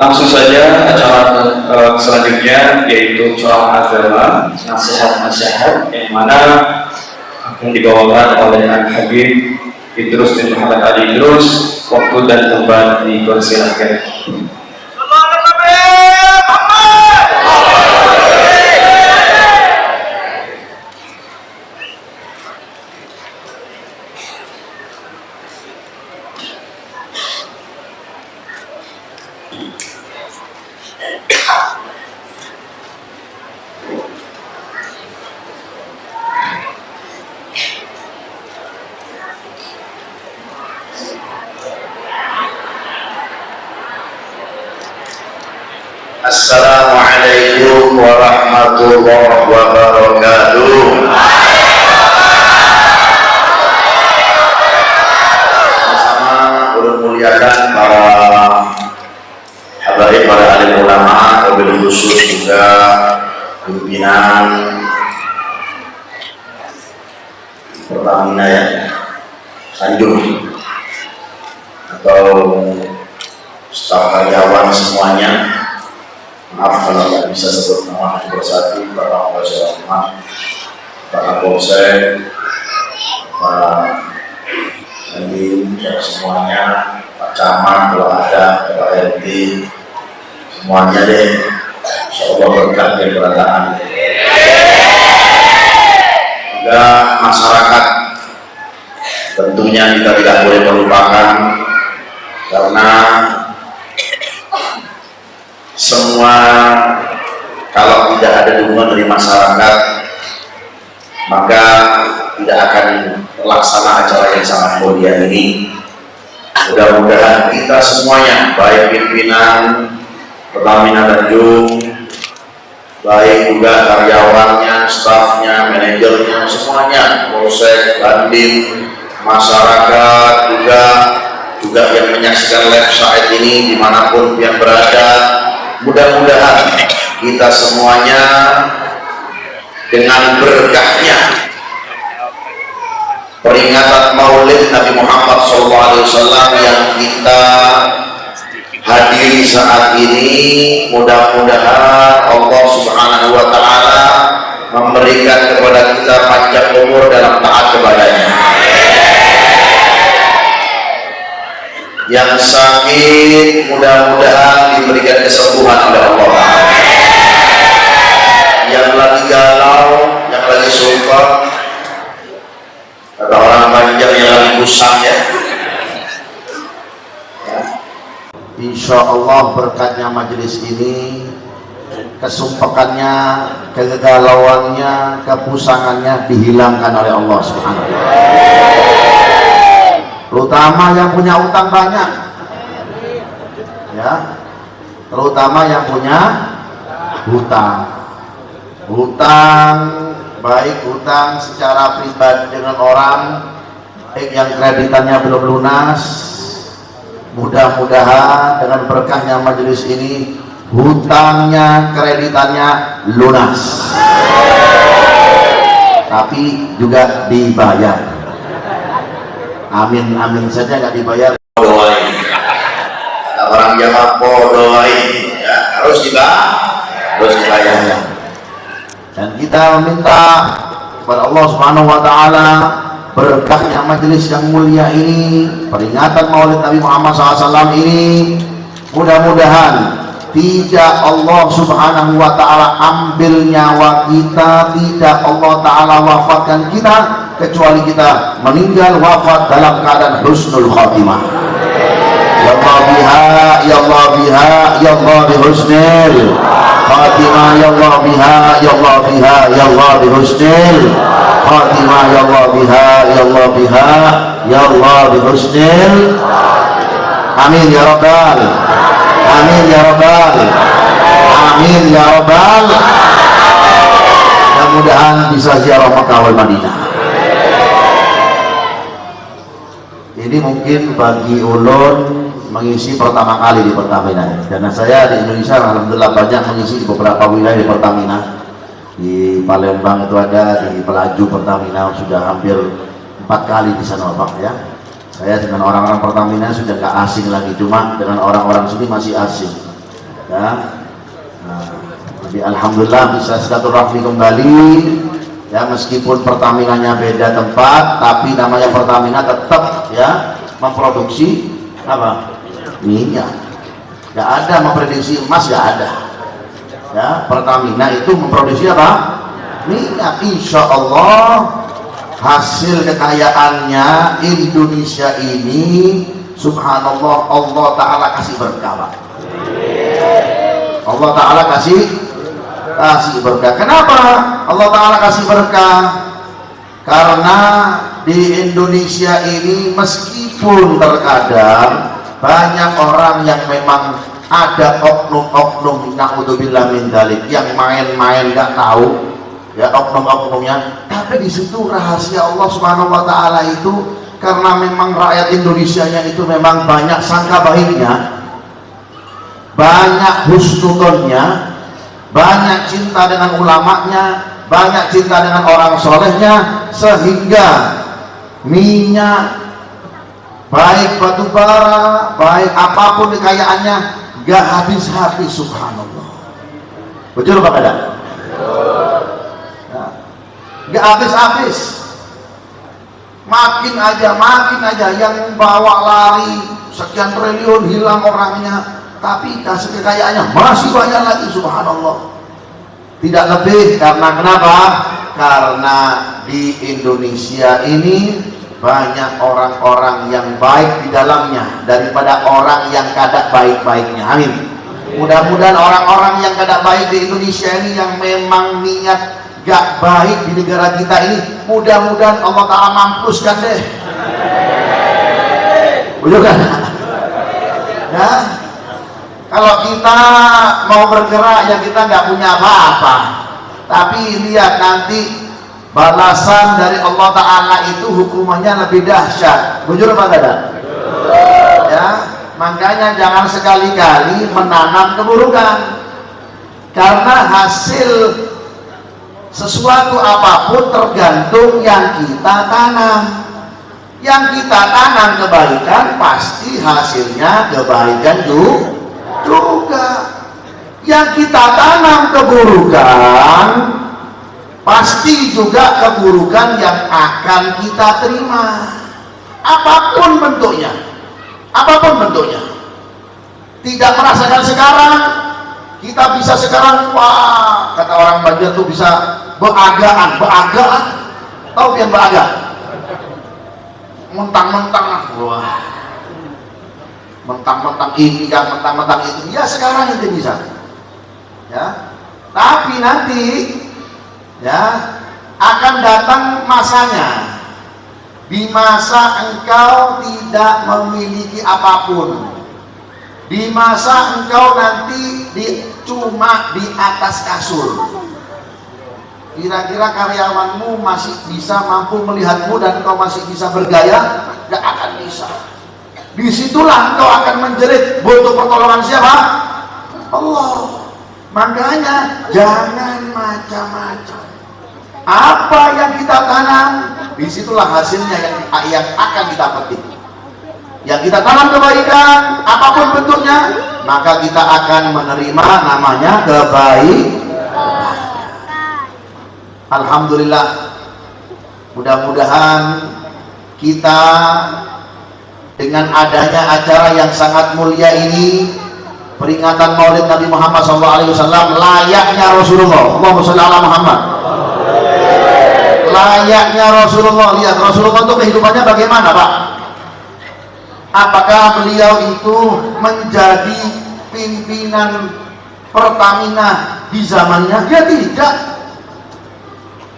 Langsung saja acara selanjutnya yaitu ceramah agama, nasihat-nasihat yang mana akan dibawakan oleh Al-Habib Idrus bin Muhammad Ali Idrus. Waktu dan tempat dipersilahkan. Assalamualaikum warahmatullahi wabarakatuh. Sama-sama ulun muliakan para habaib, para alim ulama, wabil khusus juga pimpinan Pertamina ya, Tanjung, atau staf karyawan semuanya. Maaf kalau nggak bisa sebut nama persatu, para ulama, para polsek, para alim, semuanya, Pak Camat kalau ada, Pak RT, semuanya deh. Insyaallah berkat dan berataan. Juga masyarakat tentunya kita tidak boleh melupakan, karena semua kalau tidak ada dukungan dari masyarakat maka tidak akan terlaksana acara yang sangat mulia ini. Mudah-mudahan kita semuanya, baik pimpinan Pertamina Tanjung, baik juga karyawannya, stafnya, manajernya, semuanya, polsek, dandim, masyarakat juga yang menyaksikan live saat ini dimanapun yang berada, mudah-mudahan kita semuanya dengan berkahnya peringatan Maulid Nabi Muhammad SAW yang kita hadiri saat ini, mudah-mudahan Allah Subhanahu wa Ta'ala memberikan kepada kita panjang umur dalam taat kepadanya. Yang sakit mudah-mudahan diberikan kesembuhan oleh Allah. Yang lagi galau, yang lagi sumpah, kata orang Banjar yang lagi kusam ya. Insya Allah berkatnya majelis ini, kesumpakannya, kegalauannya, kepusangannya dihilangkan oleh Allah Subhanahu wa Ta'ala. Terutama yang punya utang banyak, ya, terutama yang punya hutang, baik hutang secara pribadi dengan orang, baik yang kreditannya belum lunas. Mudah-mudahan dengan berkahnya majelis ini hutangnya, kreditannya lunas, tapi juga dibayar. Amin, amin saja nggak dibayar. Doain, kata orang Jawa, doain, ya, harus dibayar. Dan kita meminta kepada Allah Subhanahu wa Ta'ala berkahnya majelis yang mulia ini, peringatan Maulid Nabi Muhammad SAW ini, mudah-mudahan tidak Allah Subhanahu wa Ta'ala ambil nyawa kita, tidak Allah Ta'ala wafatkan kita, kecuali kita meninggal wafat dalam keadaan husnul khatimah. Ya Allah biha, ya Allah biha, ya Allah bihusnil khatimah, ya Allah biha, ya Allah biha, ya Allah bihusnil khatimah, ya Allah biha, ya Allah biha, ya Allah bihusnil. Amin ya rabbal, amin ya rabbal, amin ya rabbal. Mudah-mudahan bisa ziarah Makkah wal Madinah. Ini mungkin bagi ulun mengisi pertama kali di Pertamina, karena saya di Indonesia alhamdulillah banyak mengisi di beberapa wilayah di Pertamina. Di Palembang itu ada, di Pelaju Pertamina sudah hampir 4 kali di sana Pak ya. Saya dengan orang-orang Pertamina sudah gak asing lagi, cuma dengan orang-orang sini masih asing. Ya. Nah, jadi alhamdulillah bisa silaturahmi kembali. Ya, meskipun Pertamina-nya beda tempat, tapi namanya Pertamina tetap ya memproduksi apa? Minyak. Gak ada memprediksi emas, gak ada. Ya, Pertamina itu memproduksi apa? Minyak. Insya Allah hasil kekayaannya Indonesia ini, subhanallah, Allah Ta'ala kasih berkah. Allah Ta'ala kasih berkah. Kenapa Allah Ta'ala kasih berkah? Karena di Indonesia ini meskipun terkadang banyak orang yang memang ada oknum-oknum, na'udzubillah min dzalik, yang main-main gak tahu ya oknum-oknumnya, tapi di situ rahasia Allah Subhanahu wa Ta'ala itu, karena memang rakyat Indonesianya itu memang banyak sangka baiknya, banyak husnudonnya, banyak cinta dengan ulamanya, banyak cinta dengan orang solehnya, sehingga minyak, baik batu bara, baik apapun kekayaannya, gak habis-habis, subhanallah. Betul Pak Kadang? Ya. Gak habis-habis, makin aja yang bawa lari sekian triliun, hilang orangnya, tapi kasih kekayaannya masih banyak lagi, subhanallah. Tidak lebih. Karena kenapa? Karena di Indonesia ini banyak orang-orang yang baik di dalamnya daripada orang yang kada baik-baiknya. Amin. Mudah-mudahan orang-orang yang kada baik di Indonesia ini, yang memang niat gak baik di negara kita ini, mudah-mudahan Allah Ta'ala mampuskan deh. Betul kan? Ya. Kalau kita mau bergerak ya kita nggak punya apa-apa, tapi lihat nanti balasan dari Allah Ta'ala itu hukumannya lebih dahsyat. Bujur apa tidak? Ya, makanya jangan sekali-kali menanam keburukan, karena hasil sesuatu apapun tergantung yang kita tanam. Yang kita tanam kebaikan, pasti hasilnya kebaikan juga. Yang kita tanam keburukan, pasti juga keburukan yang akan kita terima, apapun bentuknya. Tidak merasakan sekarang, kita bisa sekarang, wah, kata orang Banjar tuh bisa beagaan. Tahu yang beaga? Mentang-mentang, wah, mentang-mentang ini kan, mentang-mentang itu, ya sekarang itu bisa, ya. Tapi nanti ya akan datang masanya, di masa engkau tidak memiliki apapun, di masa engkau nanti cuma di atas kasur. Kira-kira karyawanmu masih bisa mampu melihatmu dan engkau masih bisa bergaya? Gak akan bisa. Disitulah engkau akan menjerit, butuh pertolongan siapa? Allah. Makanya jangan macam-macam. Apa yang kita tanam, disitulah hasilnya yang akan kita petik. Yang kita tanam kebaikan, apapun bentuknya, maka kita akan menerima namanya kebaikan. Alhamdulillah, mudah-mudahan kita dengan adanya acara yang sangat mulia ini, peringatan Maulid Nabi Muhammad SAW, layaknya Rasulullah. Allahumma sholli ala Muhammad. Layaknya Rasulullah. Lihat Rasulullah itu kehidupannya bagaimana, Pak? Apakah beliau itu menjadi pimpinan Pertamina di zamannya? Ya tidak.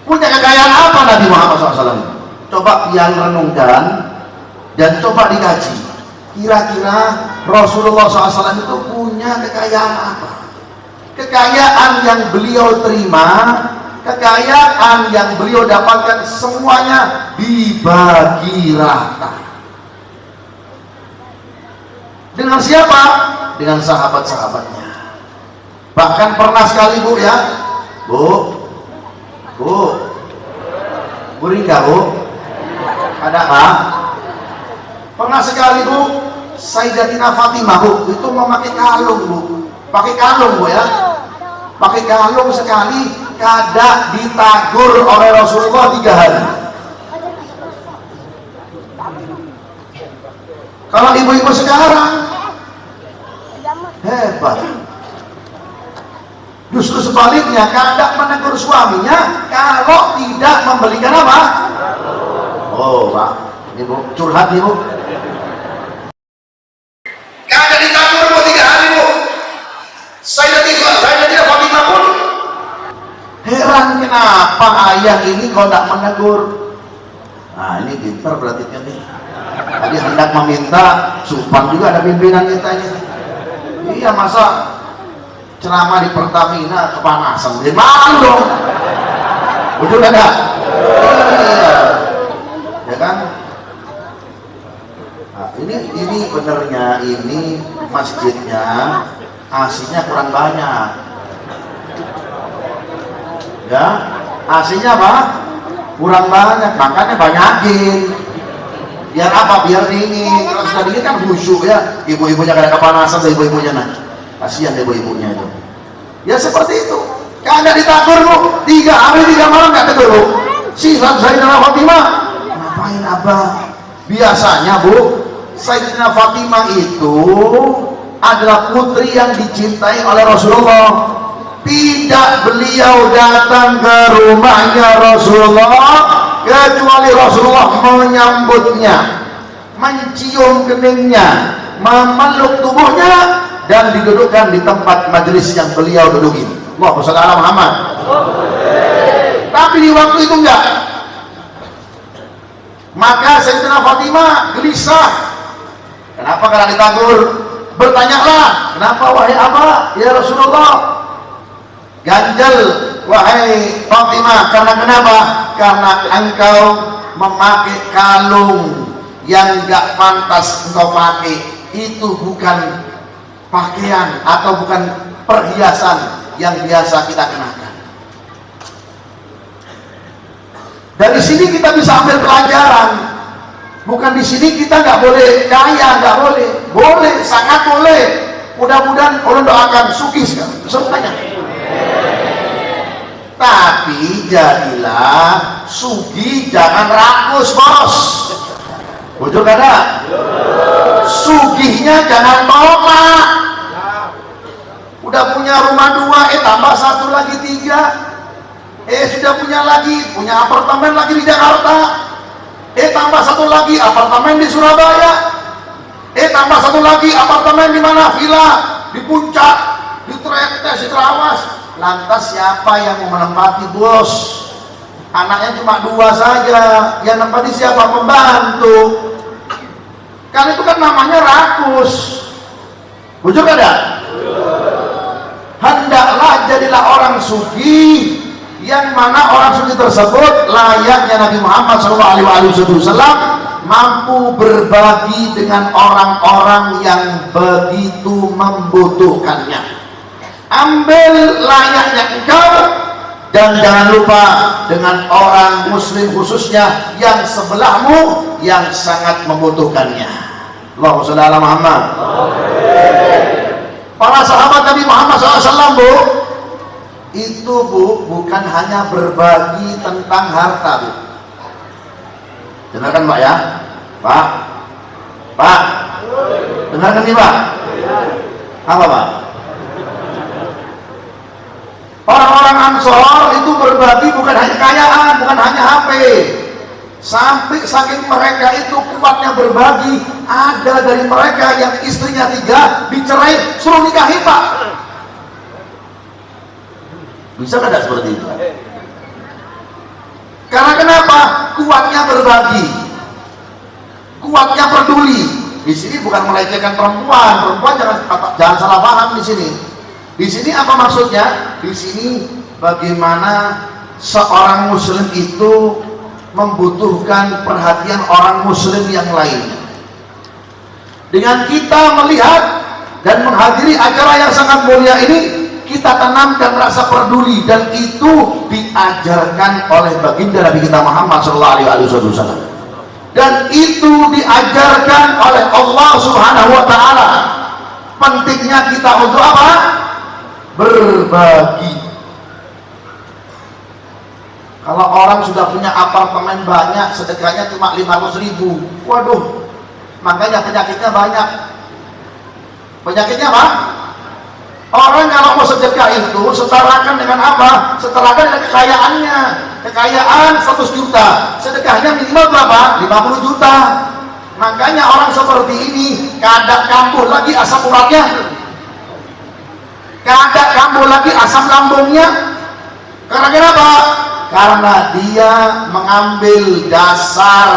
Punya kekayaan apa Nabi Muhammad SAW? Coba pian renungkan dan coba dikaji. Kira-kira Rasulullah SAW itu punya kekayaan apa? Kekayaan yang beliau terima, kekayaan yang beliau dapatkan, semuanya dibagi rata. Dengan siapa? Dengan sahabat-sahabatnya. Bahkan pernah sekali, Bu, ya, Bu Ringga, Bu, ada apa? Pernah sekali, Bu, Sayyidatina Fatimah, Bu, itu memakai kalung, Bu. pakai kalung Bu ya, pakai kalung sekali kada ditagur oleh Rasulullah 3 hari. Kalau ibu-ibu sekarang hebat, justru sebaliknya kada menegur suaminya kalau tidak membelikan apa? Oh Pak, ini Bu, curhat nih Bu. Kada ditagur Bu 3 hari Bu. Saya tidak Fatimah pun heran kenapa ayah ini kalau tidak menegur. Nah ini pintar berarti kan nih. Tadi hendak meminta supan juga ada pimpinan kita ini. Iya masa ceramah di Pertamina kepanasan, dia malu dong. Betul ada? Iya. Ya kan? Nah, ini benernya ini masjidnya AC-nya kurang banyak. Ya, AC-nya apa? Kurang banyak, makanya banyakin. Biar apa? Biar dingin. Kalau sudah dingin kan khusyuk ya. Ibu-ibunya kadang kepanasan, ibu-ibunya nah. Kasihan ibu-ibunya itu. Ya seperti itu. Kagak ditagur Bu, 3 hari 3 malam nggak tegur Bu. Sifat Sayyidina Fatimah, ngapain Abah? Biasanya Bu, Sayyidina Fatimah itu adalah putri yang dicintai oleh Rasulullah. Tidak beliau datang ke rumahnya Rasulullah kecuali Rasulullah menyambutnya, mencium keningnya, memeluk tubuhnya, dan didudukkan di tempat majelis yang beliau dudukin. Allahumma shalli ala Muhammad. Tapi di waktu itu enggak. Maka Sayyidina Fatimah gelisah. Kenapa karena ditagur? Bertanyalah, kenapa wahai Abah ya Rasulullah? Ganjal wahai Fatimah, karena kenapa? Karena engkau memakai kalung yang gak pantas engkau pakai. Itu bukan pakaian atau bukan perhiasan yang biasa kita kenakan. Dari sini kita bisa ambil pelajaran. Bukan di sini kita nggak boleh kaya, nggak boleh. Boleh, sangat boleh. Mudah-mudahan Allah doakan sugih semuanya. Tapi jadilah sugih, jangan rakus bos. Betul kada? Sugihnya jangan tolak. Udah punya rumah 2, tambah 1 lagi 3. Sudah punya apartemen lagi di Jakarta. Tambah 1 lagi apartemen di Surabaya. Tambah 1 lagi apartemen di mana? Villa di Puncak, di Trentes, di Trawas. Lantas siapa yang mau menempati bos? Anaknya cuma 2 saja. Yang nempati siapa? Pembantu. Kan itu kan namanya rakus. Bujuk ada? Hendaklah jadilah orang sugih, yang mana orang sugih tersebut layaknya Nabi Muhammad SAW mampu berbagi dengan orang-orang yang begitu membutuhkannya. Ambil layaknya engkau, dan jangan lupa dengan orang muslim khususnya yang sebelahmu yang sangat membutuhkannya. Allahumma shalli ala Muhammad. Para sahabat Nabi Muhammad SAW Bu, itu Bu, bukan hanya berbagi tentang harta Bu. Dengarkan Pak ya, Pak, dengarkan nih Pak. Apa Pak? Orang-orang Ansor itu berbagi bukan hanya kekayaan, bukan hanya HP. Sampai saking mereka itu kuatnya berbagi, ada dari mereka yang istrinya 3 dicerai suruh nikahi Pak. Bisa tidak seperti itu? Karena kenapa? Kuatnya berbagi, kuatnya peduli. Di sini bukan melecehkan perempuan jangan salah paham di sini. Di sini apa maksudnya? Di sini bagaimana seorang muslim itu membutuhkan perhatian orang muslim yang lainnya. Dengan kita melihat dan menghadiri acara yang sangat mulia ini, kita tanamkan rasa peduli, dan itu diajarkan oleh baginda Nabi kita Muhammad SAW, dan itu diajarkan oleh Allah Subhanahu wa Ta'ala. Pentingnya kita untuk apa? berbagi. Kalau orang sudah punya apartemen banyak, sedekahnya cuma 500.000, waduh, makanya penyakitnya banyak. Penyakitnya apa? Orang kalau mau sedekah itu setarakan dengan apa? Setarakan dengan kekayaannya. Kekayaan 100 juta, sedekahnya minimal berapa? 50 juta. Makanya orang seperti ini kadang kambuh lagi asam uratnya, kadang kambuh lagi asam lambungnya. Karena kenapa? Karena dia mengambil dasar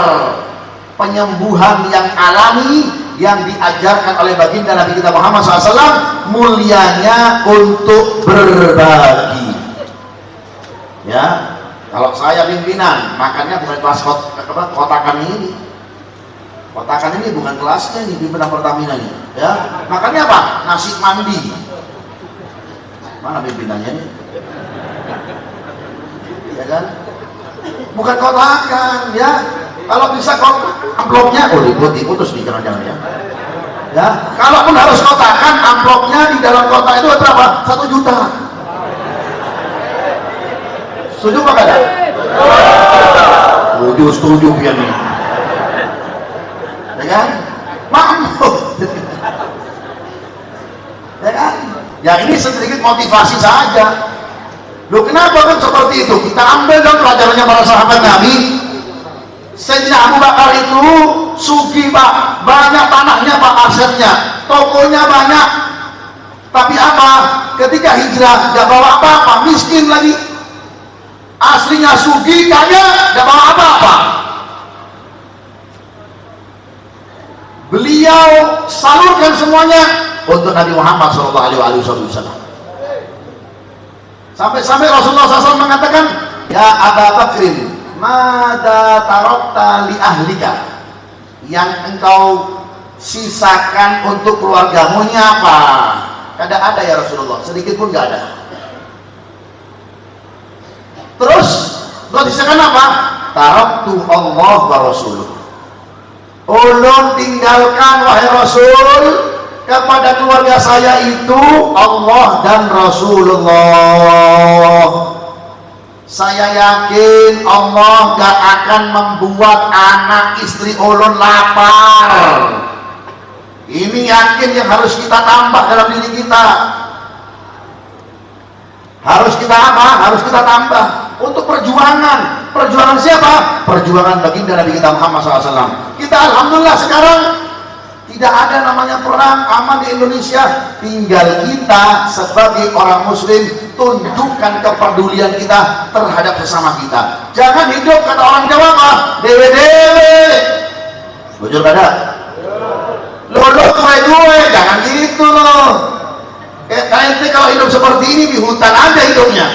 penyembuhan yang alami yang diajarkan oleh baginda Nabi kita Muhammad SAW, mulianya untuk berbagi. Ya, kalau saya pimpinan, makannya bukan kelas kotakan ini. Kotakan ini bukan kelasnya ini, pimpinan Pertamina ini. Ya, makannya apa? Nasi mandi. Mana pimpinannya ini? Ya kan? Bukan kotakan, ya. Kalau bisa amplopnya, diputus nih jangan-jangan ya. Ya, kalaupun harus kotakan, amplopnya di dalam kotak itu berapa? 1 juta. Setuju apa enggak? Setuju pian nih. Ya kan? Mampu. Ya kan? Ya ini sedikit motivasi saja. Loh kenapa kan seperti itu? Kita ambil dong pelajarannya para sahabat Nabi. Sayyidina Abu Bakar itu sugih pak, banyak tanahnya pak, asetnya, tokonya banyak. Tapi apa? Ketika hijrah gak bawa apa-apa, miskin lagi. Aslinya sugih, kaya, gak bawa apa-apa. Beliau salurkan semuanya untuk Nabi Muhammad SAW. Sampai-sampai Rasulullah SAW mengatakan, ya Abu Bakrin, mada tarokta li ahlika, yang engkau sisakan untuk keluargamu ini apa? Kada ada ya Rasulullah, sedikit pun gak ada. Terus engkau sisakan apa? Taroktu Allah wa Rasuluh. Ulun tinggalkan wahai Rasul kepada keluarga saya itu Allah dan Rasulullah. Saya yakin Allah gak akan membuat anak istri ulun lapar. Ini yakin yang harus kita tambah dalam diri kita. Harus kita apa? Harus kita tambah untuk perjuangan. Perjuangan siapa? Perjuangan baginda Nabi kita Muhammad SAW. Kita alhamdulillah sekarang tidak ada namanya perang, aman di Indonesia. Tinggal kita sebagai orang muslim tunjukkan kepedulian kita terhadap sesama kita. Jangan hidup kata orang Jawa mah dewe-dewe. Bujur kada? Lolo gue, jangan gitu loh. Kayak kalau hidup seperti ini di hutan aja hidupnya.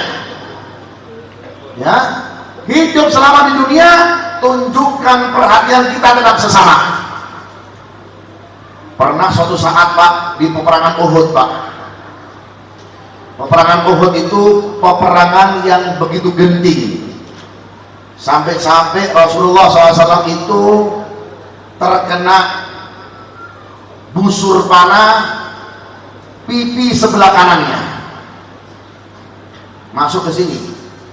Ya, hidup selama di dunia tunjukkan perhatian kita terhadap sesama. Pernah suatu saat pak di peperangan Uhud pak, peperangan Uhud itu peperangan yang begitu genting, sampai-sampai Rasulullah SAW itu terkena busur panah pipi sebelah kanannya masuk ke sini.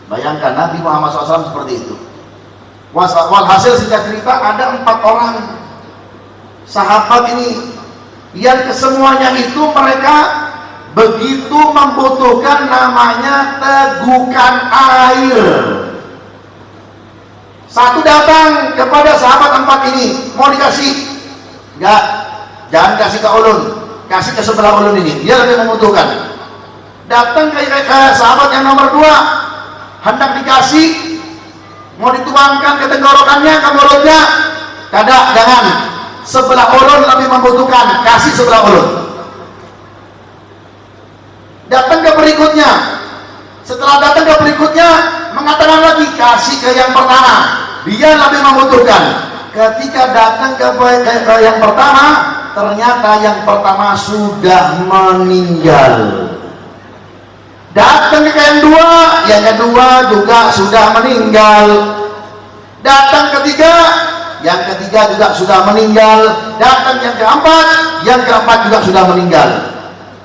Bayangkan Nabi Muhammad SAW seperti itu. Walhasil singkat cerita ada 4 orang sahabat ini yang kesemuanya itu mereka begitu membutuhkan namanya tegukan air. Satu datang kepada sahabat 4 ini mau dikasih, enggak, jangan kasih ke ulun, kasih ke sebelah ulun ini, dia lebih membutuhkan. Datang ke sahabat yang nomor 2 hendak dikasih, mau dituangkan ke tenggorokannya, ke mulutnya, kada, jangan, sebelah ulun lebih membutuhkan, kasih sebelah ulun. Datang ke berikutnya, setelah datang ke berikutnya mengatakan lagi, kasih ke yang pertama, dia lebih membutuhkan. Ketika datang ke yang pertama, ternyata yang pertama sudah meninggal. Datang ke yang kedua juga sudah meninggal. Datang ketiga, yang ketiga juga sudah meninggal. Datang yang keempat juga sudah meninggal.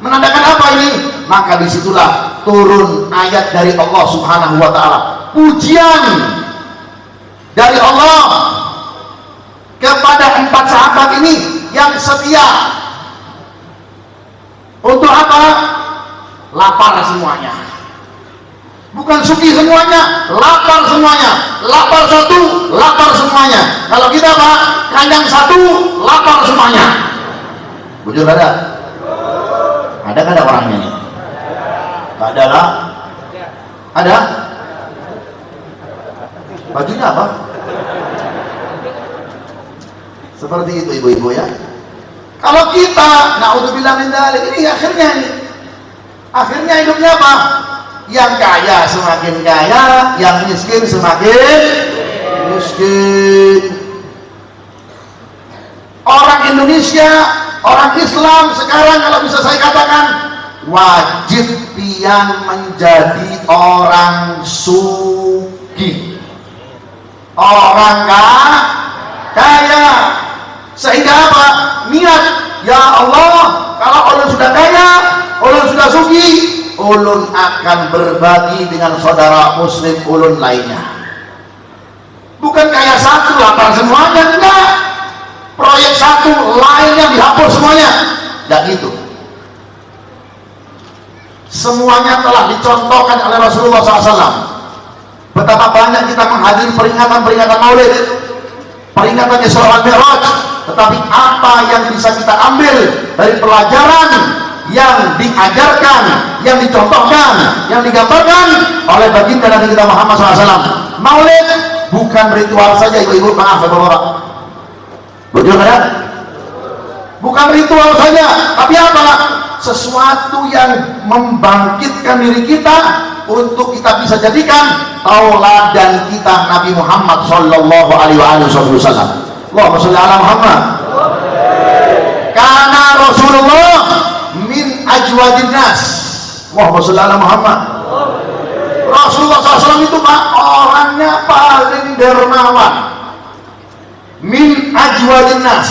Menandakan apa ini? maka disitulah turun ayat dari Allah Subhanahu wa ta'ala, pujian dari Allah kepada 4 sahabat ini yang setia. Untuk apa? Lapar semuanya, bukan suki semuanya, lapar semuanya. Lapar satu, lapar semuanya. Kalau kita Pak, kandang satu, lapar semuanya. Bujur ada? Ada kan ada orangnya nih? Gak ada lah. Ada? Bajunya apa? Seperti itu ibu-ibu ya. Kalau kita, na'udzubillah min dzalik, ini akhirnya hidupnya apa? Yang kaya semakin kaya, yang miskin semakin miskin. Orang Indonesia, orang Islam sekarang kalau bisa saya katakan wajib pian menjadi orang sugih, orang kaya. Sehingga apa? Niat, ya Allah, kalau ulun sudah kaya, ulun sudah sugih, ulun akan berbagi dengan saudara muslim ulun lainnya. Bukan kaya satu lapar semuanya, enggak. Proyek satu lainnya dihapus semuanya, enggak gitu. Semuanya telah dicontohkan oleh Rasulullah SAW. Betapa banyak kita menghadiri peringatan Maulid, peringatan Isra wal Mi'raj, tetapi apa yang bisa kita ambil dari pelajaran yang diajarkan, yang dicontohkan, yang digambarkan oleh baginda Nabi kita Muhammad SAW. Maulid bukan ritual saja ibu-ibu, maaf ya Bapak. Betul kan? Bukan ritual saja, tapi apa? Sesuatu yang membangkitkan diri kita untuk kita bisa jadikan tauladan kita Nabi Muhammad sallallahu alaihi wasallam. Allahumma sholli ala Muhammad. Karena Rasulullah min ajwadin nas. Allahumma sholli ala Muhammad. Rasulullah SAW itu Pak, orangnya paling dermawan. Min ajwadin nas.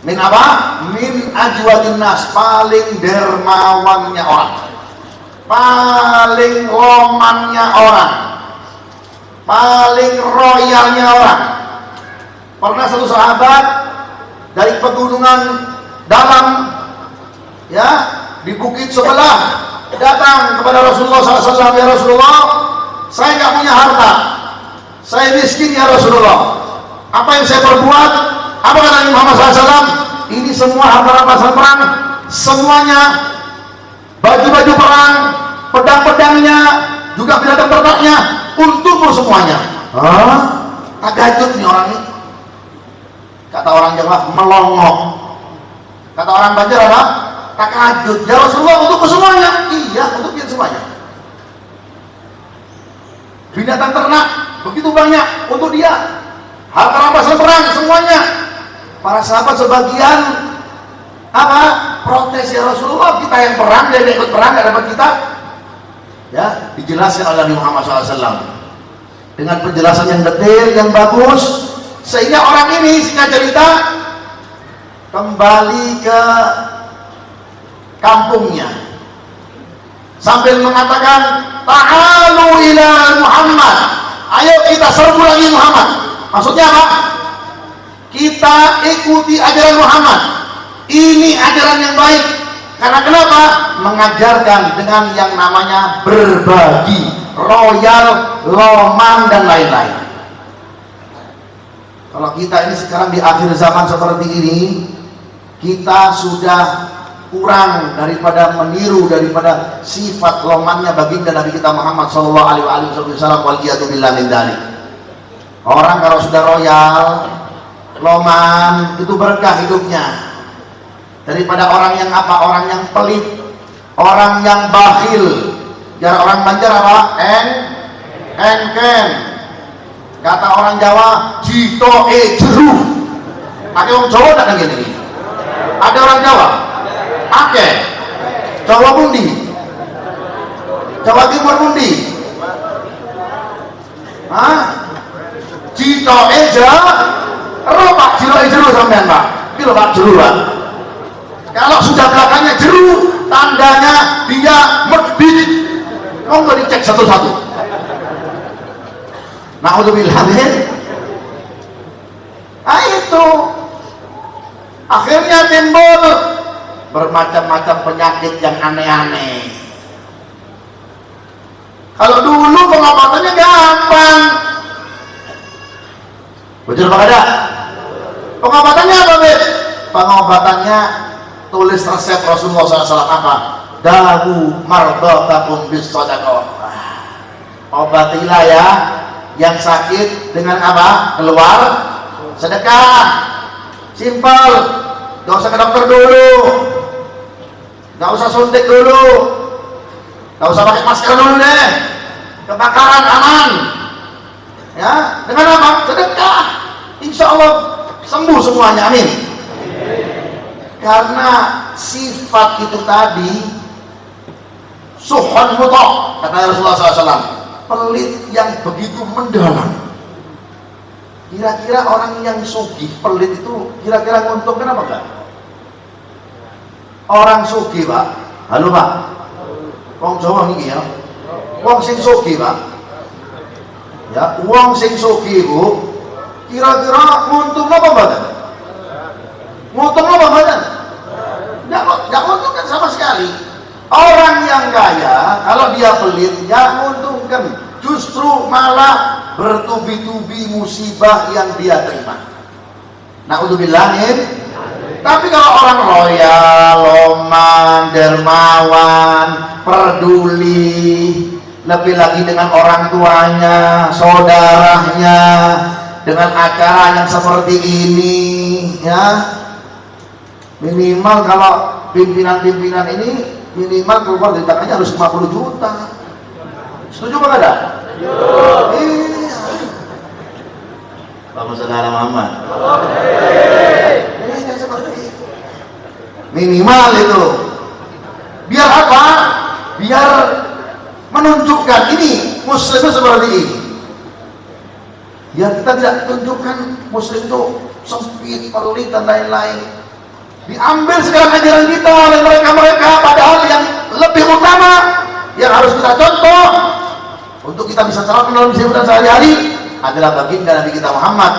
Min apa? Min ajwadin nas, paling dermawannya orang, paling lomannya orang, paling royalnya orang. Pernah satu sahabat dari pegunungan dalam ya di bukit sebelah datang kepada Rasulullah SAW. Ya Rasulullah, saya nggak punya harta, saya miskin ya Rasulullah, apa yang saya perbuat? Apa kata Nabi Muhammad SAW? Ini semua harta rampasan perang, semuanya baju-baju perang, pedang-pedangnya, juga binatang ternaknya, untukmu semuanya. Hah? Takajub nih orang ini. Kata orang Jawa, melongok. Kata orang Banjar apa? Takajub. Ya Rasulullah, untukku semuanya. Iya, untuk dia semuanya. Binatang ternak begitu banyak untuk dia. Harta rampasan perang semuanya. Para sahabat sebagian apa? Protes, ya Rasulullah, kita yang perang, dia ikut perang, gak dapat kita. Ya, dijelaskan oleh Nabi Muhammad SAW dengan penjelasan yang detail, yang bagus, sehingga orang ini singkat cerita kembali ke kampungnya sambil mengatakan, ta'alu ila Muhammad, ayo kita serbu lagi Muhammad. Maksudnya apa? Kita ikuti ajaran Muhammad. Ini ajaran yang baik. Karena kenapa? Mengajarkan dengan yang namanya berbagi, royal, loman, dan lain-lain. Kalau kita ini sekarang di akhir zaman seperti ini, kita sudah kurang daripada meniru daripada sifat lomannya baginda Nabi kita Muhammad sallallahu alaihi wasallam. Waliyatubillah min dzalik. Orang kalau sudah royal, loman, itu berkah hidupnya daripada orang yang apa? Orang yang pelit, orang yang bakhil. Jarang orang Banjar apa? Engken. Kata orang Jawa, jito jeru. Ada orang Jawa tak lagi ini? Ada orang Jawa? Ake. Jawa Bundi. Jawa Timur Bundi. Hah? Jito jeru, Pak, jeru sampean Pak. Itu Pak jeru Pak. Kalau sudah belakangnya jeru, tanda tandanya dia medit. Mau nggak dicek satu-satu? Na'udzubillah min. Nah itu akhirnya timbul bermacam-macam penyakit yang aneh-aneh. Kalau dulu pengobatannya gampang. Betul apa ada? Pengobatannya apa, Bet? Pengobatannya tulis resep Rasulullah SAW apa? Dawu mardatakum bis shadaqah. Obatilah ya yang sakit dengan apa? Keluar sedekah. Simpel. Gak usah ke dokter dulu, gak usah suntik dulu, gak usah pakai masker dulu deh. Kebakaran aman. Ya, dengan apa? Sedekah. Insya Allah sembuh semuanya, amin. Karena sifat itu tadi suhun mutok, kata Rasulullah SAW, pelit yang begitu mendalam. Kira-kira orang yang sugih pelit itu kira-kira nguntungkan apa enggak? Orang sugih, Pak. Halo, Pak. Wong Jawa niki ya. Wong sing sugih, Pak. Ya, wong sing sugih, Bu. Kira-kira nguntungno apa mboten? Nguntungno apa mboten? Enggak nguntungkan sama sekali. Orang yang kaya kalau dia pelit enggak nguntungkan. Justru malah bertubi-tubi musibah yang dia terima. Na'udzubillah min. Tapi kalau orang loyal, loman, dermawan, peduli, lebih lagi dengan orang tuanya, saudaranya, dengan acara yang seperti ini, ya minimal kalau pimpinan-pimpinan ini minimal keluar dari tangannya harus 50 juta. Setuju apa enggak? Iya. Bapak saudara Muhammad. Ini seperti itu. Minimal itu. Biar apa? Biar menunjukkan ini muslim itu seperti ini. Biar kita tidak tunjukkan muslim itu sempit, pelit dan lain-lain. Diambil segala ajaran kita oleh mereka-mereka, padahal yang lebih utama yang harus kita contoh untuk kita bisa terapkan dalam kehidupan sehari-hari adalah baginda Nabi kita Muhammad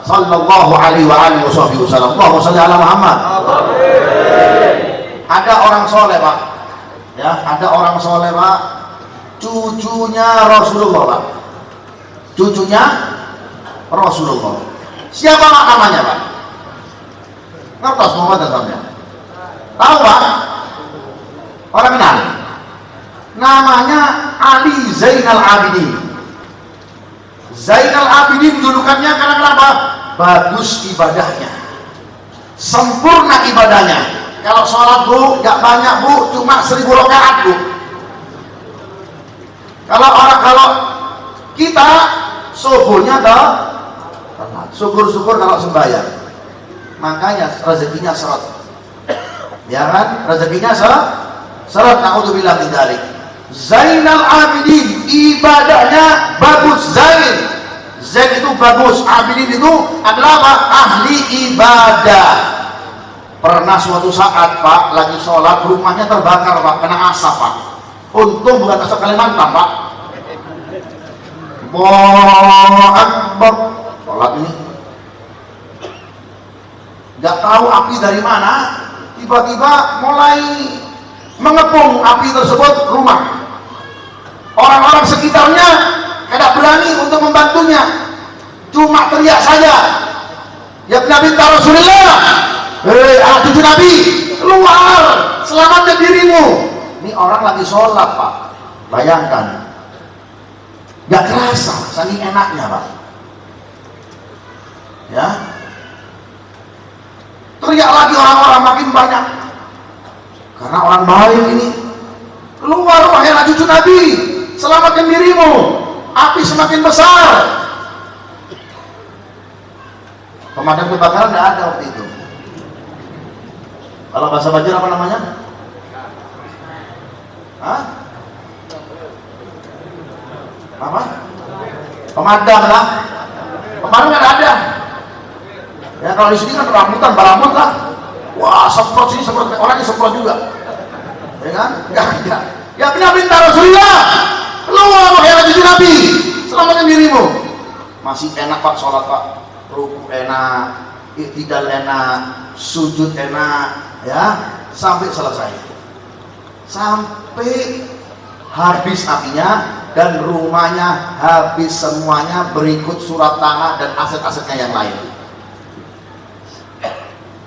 sallallahu alaihi wa alihi wasallam. Allahumma shalli ala Muhammad. Ada orang soleh, Pak. Ya, ada orang soleh, Pak. Cucunya Rasulullah, Pak. Cucunya Rasulullah. Siapa namanya, Pak? Ngertos Muhammad namanya? Tahu, Pak? Orang kenal. Namanya Ali Zainal Abidin. Zainal Abidin julukannya karena kenapa? Bagus ibadahnya, sempurna ibadahnya. Kalau sholat, Bu, gak banyak, Bu, cuma 1000 rakaat, Bu. Kalau kita subuhnya syukur-syukur kalau sembahyang, makanya rezekinya seret, ya kan? Rezekinya seret. Na'udzubillah min dzalik. Zainal Abidin ibadahnya bagus. Zain itu bagus, Abidin itu adalah apa? Ahli ibadah. Pernah suatu saat, Pak, lagi sholat, rumahnya terbakar, Pak, kena asap, Pak. Untung bukan asap Kalimantan, Pak. Allahu Akbar. Sholat ini nggak tahu api dari mana, tiba-tiba mulai mengepung api tersebut rumah. Orang-orang sekitarnya tidak berani untuk membantunya, cuma teriak saja, ya Nabi Rasulullah, hei anak cucu Nabi, keluar, selamatkan dirimu. Ini orang lagi sholat, Pak. Bayangkan, nggak kerasa, saking enaknya, Pak. Ya, teriak lagi orang-orang makin banyak, karena orang baik ini. Keluar, wahai anak cucu Nabi, selamatkan dirimu, api semakin besar. Pemadam kebakaran tidak ada waktu itu. Kalau bahasa Banjar apa namanya? Hah? Apa? Pemadam lah. Pemadam nggak ada. Ya kalau di sini kan rambutan, baramut lah. Wah, semprot sini semprot, orangnya semprot juga. ya kan? Enggak. Ya minta Rasulullah, keluar wahai cucu Nabi, selamatkan dirimu. Masih enak Pak sholat Pak, ruku enak, iktidal enak, sujud enak, ya sampai selesai, sampai habis apinya dan rumahnya habis semuanya, berikut surat tanah dan aset-asetnya yang lain.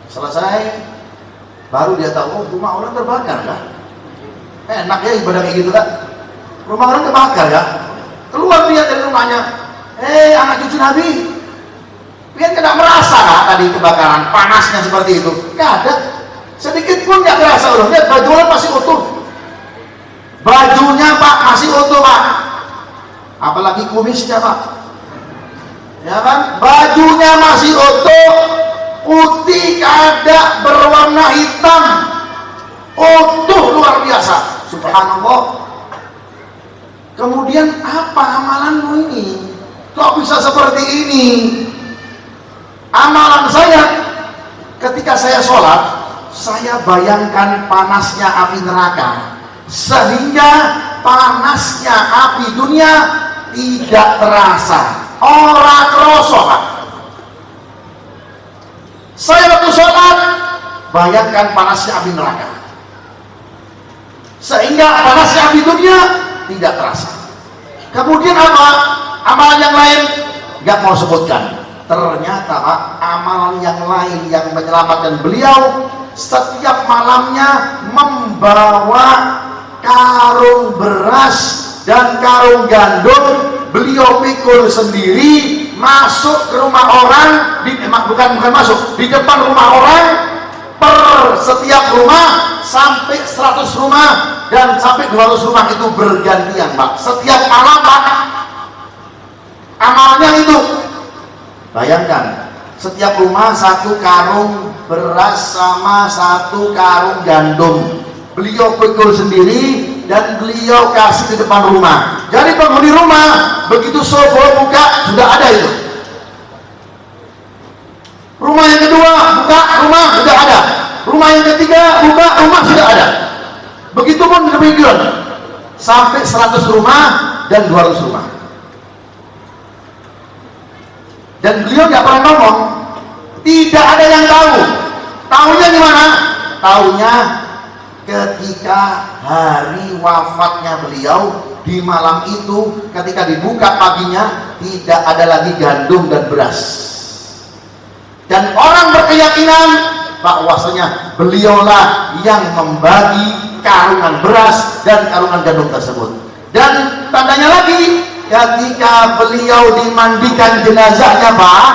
Selesai, baru dia tahu, oh rumah orang terbakar kan? Enak ya ibadah kayak gitu kan? Rumah orang terbakar kan? Keluar dia dari rumahnya, anak cucu Nabi, dia tidak merasa kan tadi kebakaran, panasnya seperti itu? Nggak ada, sedikit pun nggak terasa. Loh, lihat bajunya masih utuh, bajunya Pak masih utuh Pak, apalagi kumisnya Pak, ya kan? Bajunya masih utuh, putih ada berwarna hitam, utuh luar biasa, subhanallah. Kemudian apa amalanmu ini? Kok bisa seperti ini? Amalan saya, ketika saya sholat, saya bayangkan panasnya api neraka, sehingga panasnya api dunia tidak terasa, ora kroso Pak. Saya waktu sholat bayangkan panasnya api neraka, sehingga panasnya api dunia tidak terasa. Kemudian apa? Amalan yang lain nggak mau sebutkan. Ternyata Pak, amalan yang lain yang menyelamatkan beliau, setiap malamnya membawa karung beras dan karung gandum, beliau pikul sendiri, masuk ke rumah orang, bukan masuk, di depan rumah orang, per setiap rumah sampai 100 rumah dan sampai 200 rumah itu bergantian Pak, setiap malam Pak, amalnya itu. Bayangkan, setiap rumah 1 karung beras sama 1 karung gandum, beliau pikul sendiri dan beliau kasih di depan rumah. Jadi penghuni rumah begitu subuh buka sudah ada itu. Rumah yang kedua buka, rumah sudah ada. Rumah yang ketiga buka, rumah sudah ada. Begitupun demikian sampai 100 rumah dan 200 rumah. Dan beliau nggak pernah ngomong, tidak ada yang tahu. Tahunya gimana? Tahunya ketika hari wafatnya beliau, di malam itu ketika dibuka paginya tidak ada lagi gandum dan beras. Dan orang berkeyakinan bahwasanya beliaulah yang membagi karungan beras dan karungan gandum tersebut. Dan tandanya lagi, ketika beliau dimandikan jenazahnya Pak,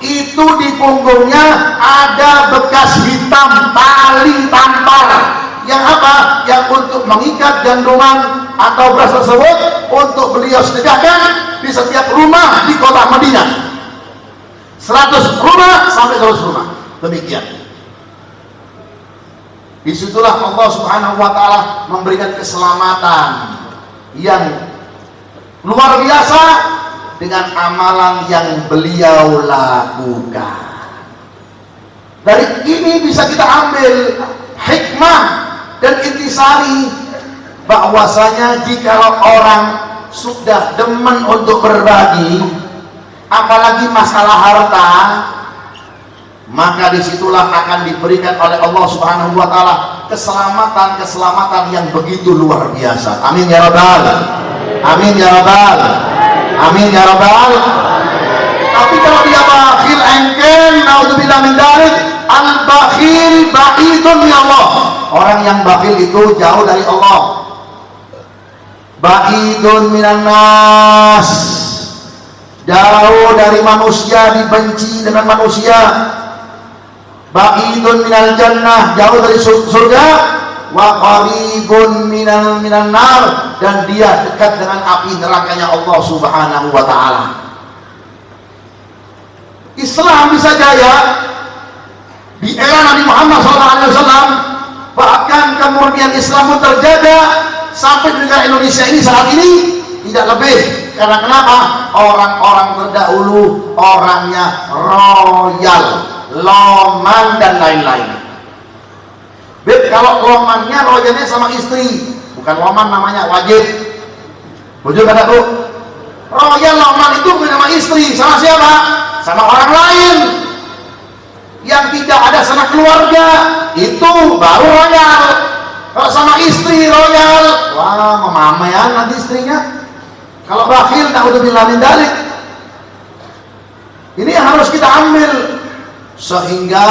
itu di punggungnya ada bekas hitam tali tampar, yang apa? Yang untuk mengikat ganduman atau beras tersebut untuk beliau sedekahkan di setiap rumah di kota Madinah. 100 rumah sampai 200 rumah, demikian. Disitulah Allah Subhanahu wa Ta'ala memberikan keselamatan yang luar biasa dengan amalan yang beliau lakukan. Dari ini bisa kita ambil hikmah dan intisari bahwasanya jika orang sudah demen untuk berbagi, apalagi masalah harta, maka disitulah akan diberikan oleh Allah Subhanahu wa Ta'ala keselamatan yang begitu luar biasa. Amin ya rabbal, amin ya rabbal, amin ya rabbal. Tapi kalau dia bakhil engken, naudzubillah min dzalik, al bakhil ba'idun min Allah. Orang yang bakhil itu jauh dari Allah, ba'idun minan nas, jauh dari manusia, dibenci dengan manusia. Ba'idun minal jannah, jauh dari surga. Wa qaribun minan nar, dan dia dekat dengan api nerakanya Allah Subhanahu wa Ta'ala. Islam bisa jaya di era Nabi Muhammad SAW, bahkan kemurnian Islam pun terjaga sampai di negara Indonesia ini saat ini tidak lebih. Karena kenapa? Orang-orang terdahulu orangnya royal, loman dan lain-lain. Beb, kalau lomannya royalnya sama istri, bukan loman namanya, wajib. Bujur kata Bu, royal loman itu bukan sama istri, sama siapa? Sama orang lain yang tidak ada sanak keluarga, itu baru royal. Kalau sama istri royal, wah memamean nanti istrinya. Kalau bakhil, naudzubillah min dzalik. Ini yang harus kita ambil sehingga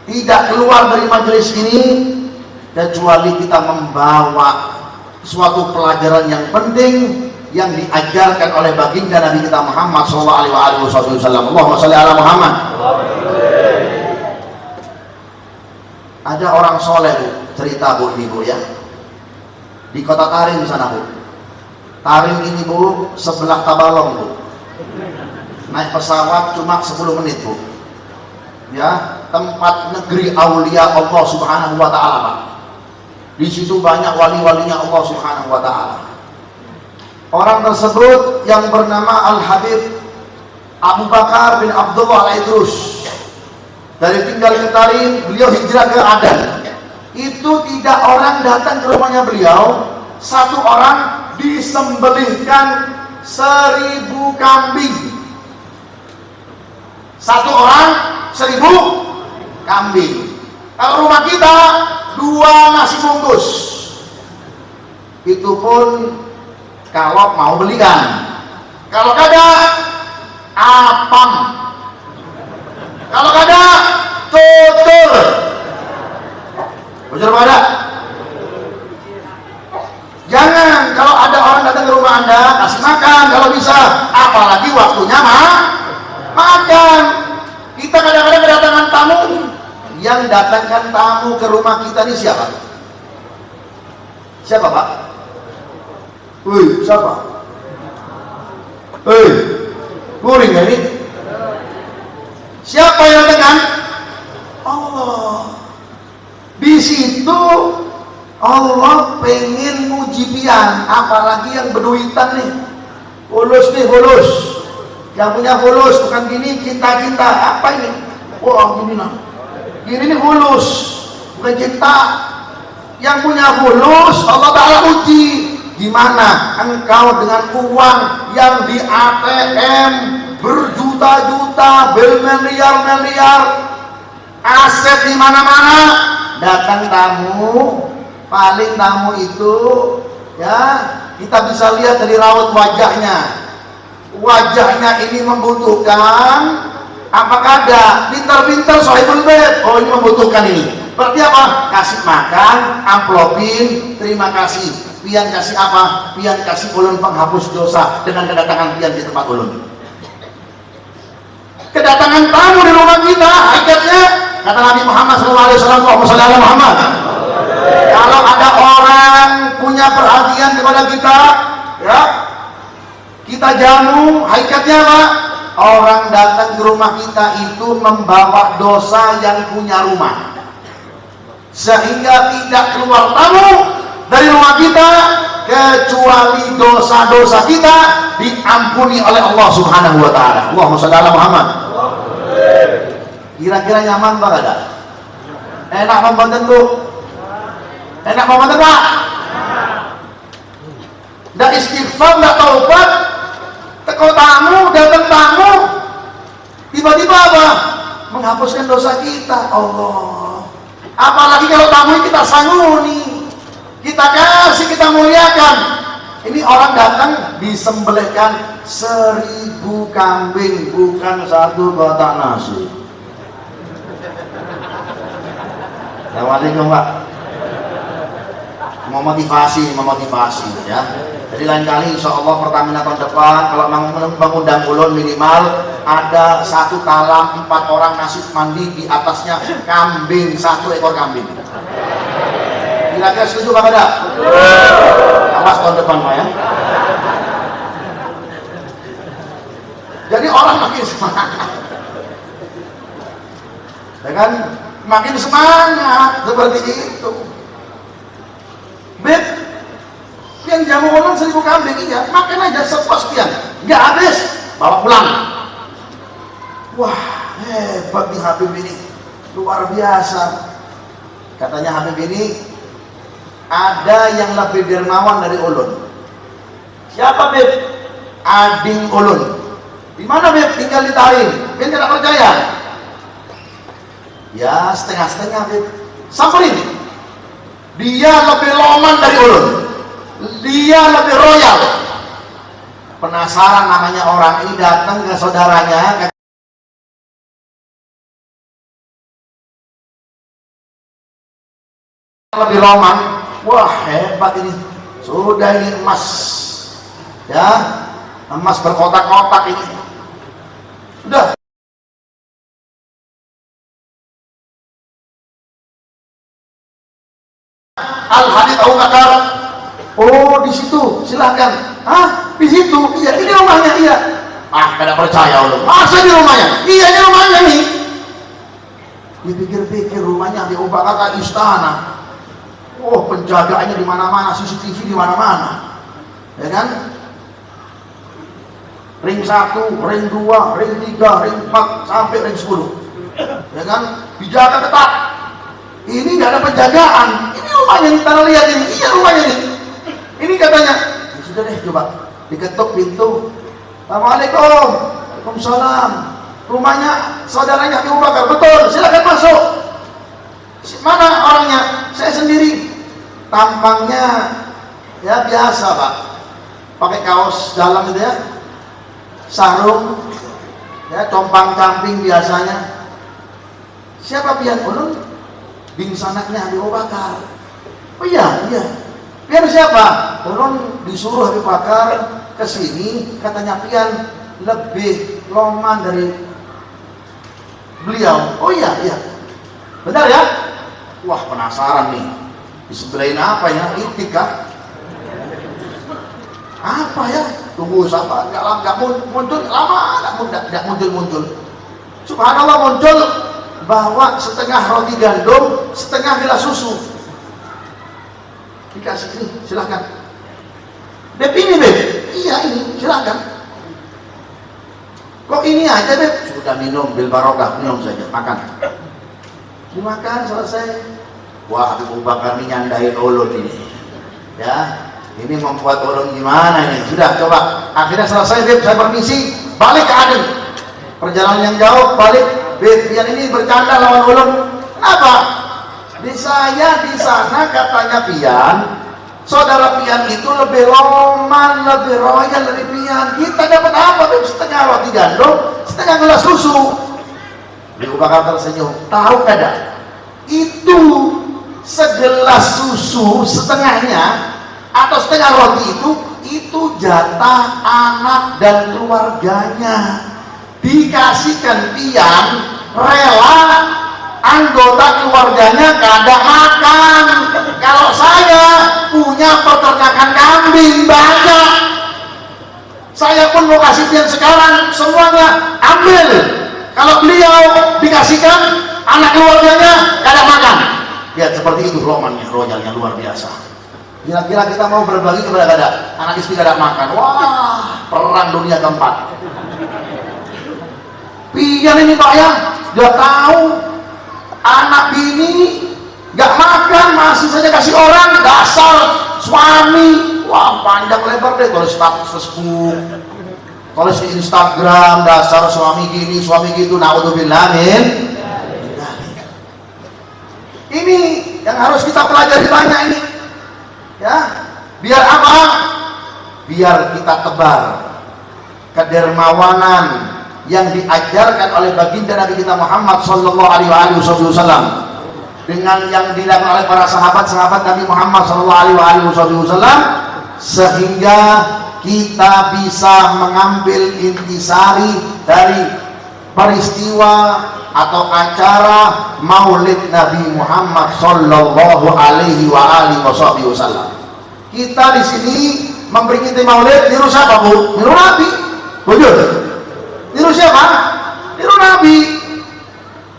tidak keluar dari majelis ini kecuali kita membawa suatu pelajaran yang penting yang diajarkan oleh baginda Nabi kita Muhammad SAW. Allahumma sholli ala Muhammad. Ada orang soleh Bu, cerita Bu ini Bu ya, di kota Tarim sana Bu. Tarim ini Bu sebelah Tabalong Bu, naik pesawat cuma 10 menit Bu ya, tempat negeri aulia Allah subhanahu wa ta'ala Pak. Di situ banyak wali-walinya Allah subhanahu wa ta'ala. Orang tersebut yang bernama Al-Habib Abu Bakar bin Abdullah Al-Idrus, dari tinggal di Tarim beliau hijrah ke Adan. Itu tidak orang datang ke rumahnya beliau, satu orang disembelihkan 1000 kambing. Satu orang 1000 kambing. Kalau rumah kita 2 nasi bungkus, itu pun kalau mau belikan. Kalau kada apam, kalau kada tutur. Bocor pada. Jangan kalau ada orang datang ke rumah Anda kasih makan kalau bisa, apalagi waktunya makan. Kita kadang-kadang kedatangan tamu, yang datangkan tamu ke rumah kita ini siapa? Siapa Pak? Wih, siapa? Kuring ini? Siapa yang datangkan? Allah. Di situ Allah pengen muji pian, apalagi yang berduitan nih. Hulus nih, hulus. Yang punya hulus, bukan gini cinta-cinta. Apa ini? Wah, gini nah. Gini nih hulus, bukan cinta. Yang punya hulus, Allah Ta'ala uji. Gimana engkau dengan uang yang di ATM berjuta-juta, bermiliar-miliar, aset di mana-mana, datang tamu, paling tamu itu ya kita bisa lihat dari raut wajahnya. Wajahnya ini membutuhkan, apakah ada pintar-pintar sahibul bait, oh ini membutuhkan ini. Berarti apa? Kasih makan, amplopin, terima kasih. Pian kasih apa? Pian kasih ulun penghapus dosa dengan kedatangan pian di tempat ulun. Kedatangan tamu di rumah kita, hakikatnya kata Nabi Muhammad SAW, Allahumma sholli ala Muhammad. Kalau ada orang punya perhatian kepada kita, ya kita jamu, hakikatnya apa? Orang datang ke rumah kita itu membawa dosa yang punya rumah, sehingga tidak keluar tamu dari rumah kita kecuali dosa-dosa kita diampuni oleh Allah Subhanahu wa Ta'ala. Allahumma sholli ala Muhammad. Kira-kira nyaman Pak ada? Enak membantu Bu? Enak membantu Pak? Nggak istighfar, nggak taubat, teko tamu, datang tamu, tiba-tiba apa? Menghapuskan dosa kita. Allah. Apalagi kalau tamu kita sanguni, kita kasih, kita muliakan. Ini orang datang disembelihkan 1000 kambing, bukan 1 kotak nasi. Assalamualaikum Pak. Memotivasi ya. Jadi lain kali insya Allah Pertamina tahun depan kalau mengundang ulun minimal ada 1 talam 4 orang nasi mandi, di atasnya kambing, 1 ekor kambing. Kira-kira setuju Pak ada? Awas tahun depan Pak ya. Jadi orang makin semangat, ya kan? Makin semangat seperti itu. Beb, pian jamu ulun 1000 kambing, iya, makan aja sepuas pian, nggak habis, bawa pulang. Wah, hebat nih Habib ini, luar biasa. Katanya Habib ini ada yang lebih dermawan dari ulun. Siapa Beb? Ading ulun. Di mana Beb? Tinggal di Tarim. Beb tidak percaya? Ya setengah-setengah Beb. Samperin. Dia lebih loman dari ulun. Dia lebih royal. Penasaran namanya orang ini datang ke saudaranya. Lebih loman. Wah hebat ini. Sudah ini emas. Ya, emas berkotak-kotak ini. Sudah. Al-Hadid Abu Bakar. Oh, di situ. Silahkan. Hah? Di situ? Iya, ini rumahnya. Iya. Ah, tidak percaya lu. Masa di rumahnya? Iya, ini rumahnya nih. Dipikir-pikir rumahnya di Abu Bakar kayak istana. Oh, penjagaannya di mana-mana, CCTV di mana-mana. Ya kan? Ring 1, ring 2, ring 3, ring 4 sampai ring 10. Ya kan? Dijaga ketat. Ini nggak ada penjagaan. Ini rumahnya nih, tanah lihat ini. Iya rumahnya nih. Ini katanya. Ya, sudah deh coba diketuk pintu. Assalamualaikum. Waalaikumsalam. Rumahnya saudaranya Abu Bakar. Betul. Silakan masuk. Mana orangnya? Saya sendiri. Tampangnya ya biasa Pak. Pakai kaos dalam itu ya. Sarung ya, compang-camping biasanya. Siapa pian ulun? Bing sanaknya Abu Bakar. Oh iya, iya. Pian siapa? Ulun disuruh Abu Bakar ke sini, katanya pian lebih loman dari beliau. Oh iya, iya. Benar ya? Wah, penasaran nih. Disebelahin apa ya? Itik kah? Apa ya? Tunggu sabar, nggak muncul lama, nggak muncul. Subhanallah muncul bawa setengah roti gandum, setengah gelas susu. Dikasih ini, silakan. Beb ini Beb, iya ini, silakan. Kok ini aja Beb? Sudah minum, bil barokah, minum saja, makan. Dimakan selesai. Wah, Abu Bakar ini nyandain ulun ini. Ya. Ini membuat orang gimana ini? Sudah coba. Akhirnya selesai Beb, saya permisi, balik ke Adem. Perjalanan yang jauh, balik. Beb, pian ini bercanda lawan ulun. Kenapa? Di saya di sana katanya pian, saudara pian itu lebih loman, lebih royal dari pian. Kita dapat apa Beb? Setengah roti gandum, setengah gelas susu. Abu Bakar tersenyum. Tahu kada? Itu segelas susu setengahnya atau setengah roti itu jatah anak dan keluarganya, dikasihkan pian, rela anggota keluarganya kada makan. Kalau saya punya peternakan kambing banyak, saya pun mau kasih pian sekarang semuanya ambil. Kalau beliau dikasihkan, anak keluarganya kada makan. Lihat seperti itu romannya, royalnya luar biasa. Kira-kira kita mau berbagi kepada kada? Anak istri kada makan. Wah, perang dunia keempat. Pian ini Pak ya, dia tahu anak bini gak makan, masih saja kasih orang. Dasar suami. Wah, panjang lebar deh kalau status Facebook, kalau di Instagram, dasar suami gini, suami gitu. Naudzubillah min. Ini yang harus kita pelajari banyak ini. Ya, biar apa? Biar kita tebar kedermawanan yang diajarkan oleh baginda Nabi kita Muhammad sallallahu alaihi wasallam dengan yang dilakukan oleh para sahabat-sahabat Nabi Muhammad sallallahu alaihi wasallam, sehingga kita bisa mengambil intisari dari peristiwa atau acara Maulid Nabi Muhammad sallallahu alaihi wasallam. Kita di sini memperingati Maulid, niru siapa Bu? Niru Nabi. Bujur. Niru siapa? Niru Nabi.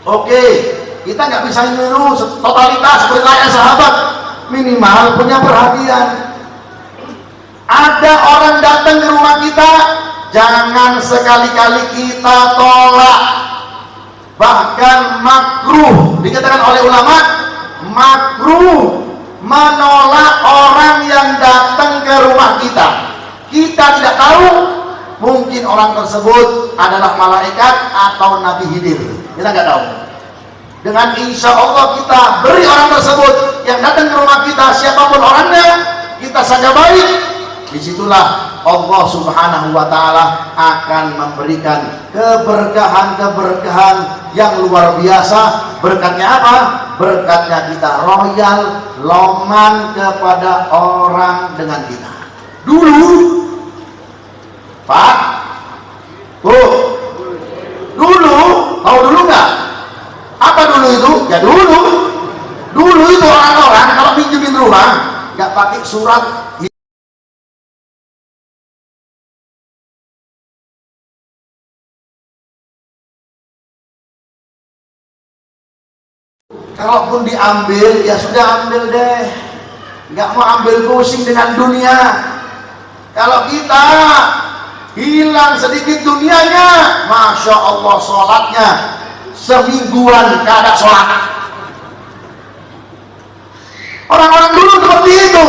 Oke, kita nggak bisa niru totalitas seperti layaknya sahabat. Minimal punya perhatian. Ada orang datang ke rumah kita, jangan sekali-kali kita tolak. Bahkan makruh, dikatakan oleh ulama makruh menolak orang yang datang ke rumah kita. Kita tidak tahu, mungkin orang tersebut adalah malaikat atau Nabi Khidir, kita nggak tahu. Dengan insya Allah kita beri orang tersebut yang datang ke rumah kita, siapapun orangnya, kita saja baik, disitulah Allah Subhanahu wa Ta'ala akan memberikan keberkahan-keberkahan yang luar biasa. Berkatnya apa? Berkatnya kita royal, loman kepada orang dengan kita. Dulu Pak, dulu, tahu dulu nggak? Apa dulu itu? Ya dulu itu orang-orang kalau pinjemin rumah nggak pakai surat. Kalaupun diambil, ya sudah ambil deh, nggak mau ambil pusing dengan dunia. Kalau kita hilang sedikit dunianya, Masya Allah, sholatnya semingguan kada sholat. Orang-orang dulu seperti itu.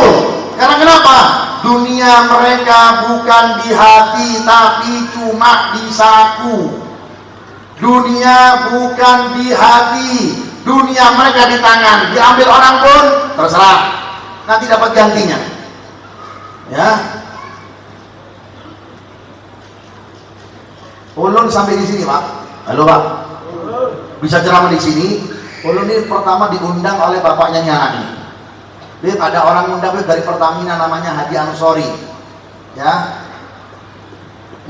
Karena kenapa? Dunia mereka bukan di hati, tapi cuma di saku. Dunia bukan di hati, dunia mereka di tangan. Diambil orang pun terserah, nanti dapat gantinya. Ya, ulun sampai di sini Pak. Halo Pak, bisa ceramah di sini. Ulun ini pertama diundang oleh bapaknya Nyana ini. Beb, ada orang undang dari Pertamina namanya Haji Ansori, ya,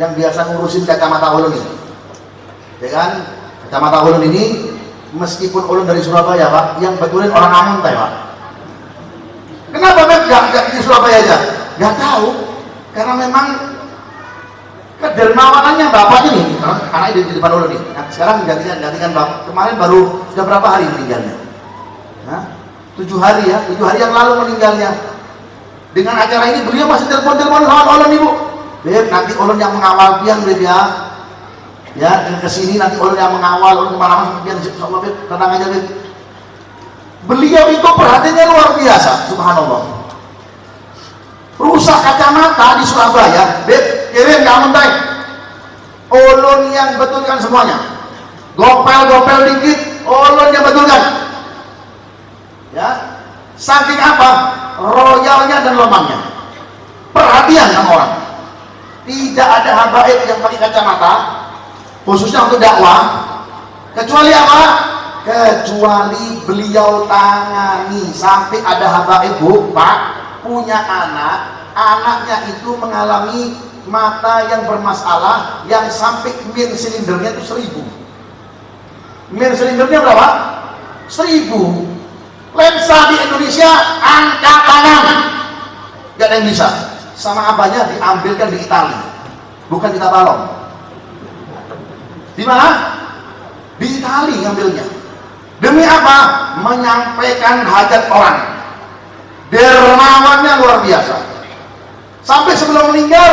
yang biasa ngurusin kacamata ulun ini. Ya kan, kacamata ulun ini meskipun ulun dari Surabaya Pak, yang betulin orang Amun Pak. Kenapa Beb gak di Surabaya aja? Gak tahu, karena memang kedermawanannya bapak ini, anaknya di depan ulun nih. Nah, sekarang gantikan bapak. Kemarin baru sudah berapa hari meninggalnya? Nah, 7 hari ya, 7 hari yang lalu meninggalnya. Dengan acara ini beliau masih telepon-telepon sama ulun ibu. Beb, nanti ulun yang mengawal pian Beb ya. Ya, kesini nanti ulun yang mengawal, ulun kemana-mana pian, insyaallah Beb, tenang aja Beb. Beliau itu perhatiannya luar biasa, subhanallah. Rusak kacamata di Surabaya, Beb, kirim kamu tay. Ulun yang betulkan semuanya. Gopel dikit, ulun yang betulkan. Ya, saking apa? Royalnya dan lomangnya. Perhatian sama orang. Tidak ada habaib yang pakai kacamata, khususnya untuk dakwah. Kecuali apa? Kecuali beliau tangani sampai ada habaib Bu, Pak, punya anak, anaknya itu mengalami mata yang bermasalah, yang sampai mir silindernya itu 1000. Mir silindernya berapa? 1000. Lensa di Indonesia angkat tangan, gak ada yang bisa. Sama abahnya diambilkan di Italia, bukan di Tabalong. Di mana? Di Italia ngambilnya. Demi apa? Menyampaikan hajat orang. Dermawannya luar biasa. Sampai sebelum meninggal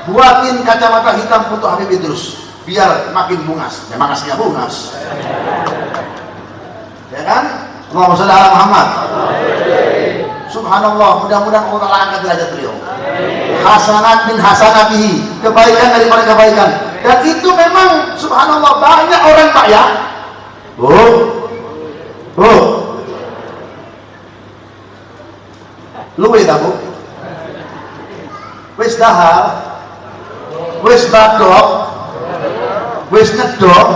buatin kacamata hitam untuk Habib Idrus biar makin bungas. Memang aslinya bungas. Ya kan? Allahumma sholli ala Muhammad. Subhanallah, mudah-mudahan Allah Ta'ala angkat derajat beliau. Hasanat min hasanatihi, kebaikan daripada kebaikan. Dan itu memang subhanallah banyak orang Pak ya. Luwe tak Bu? Wis dahar, wis badok, wis ngedok.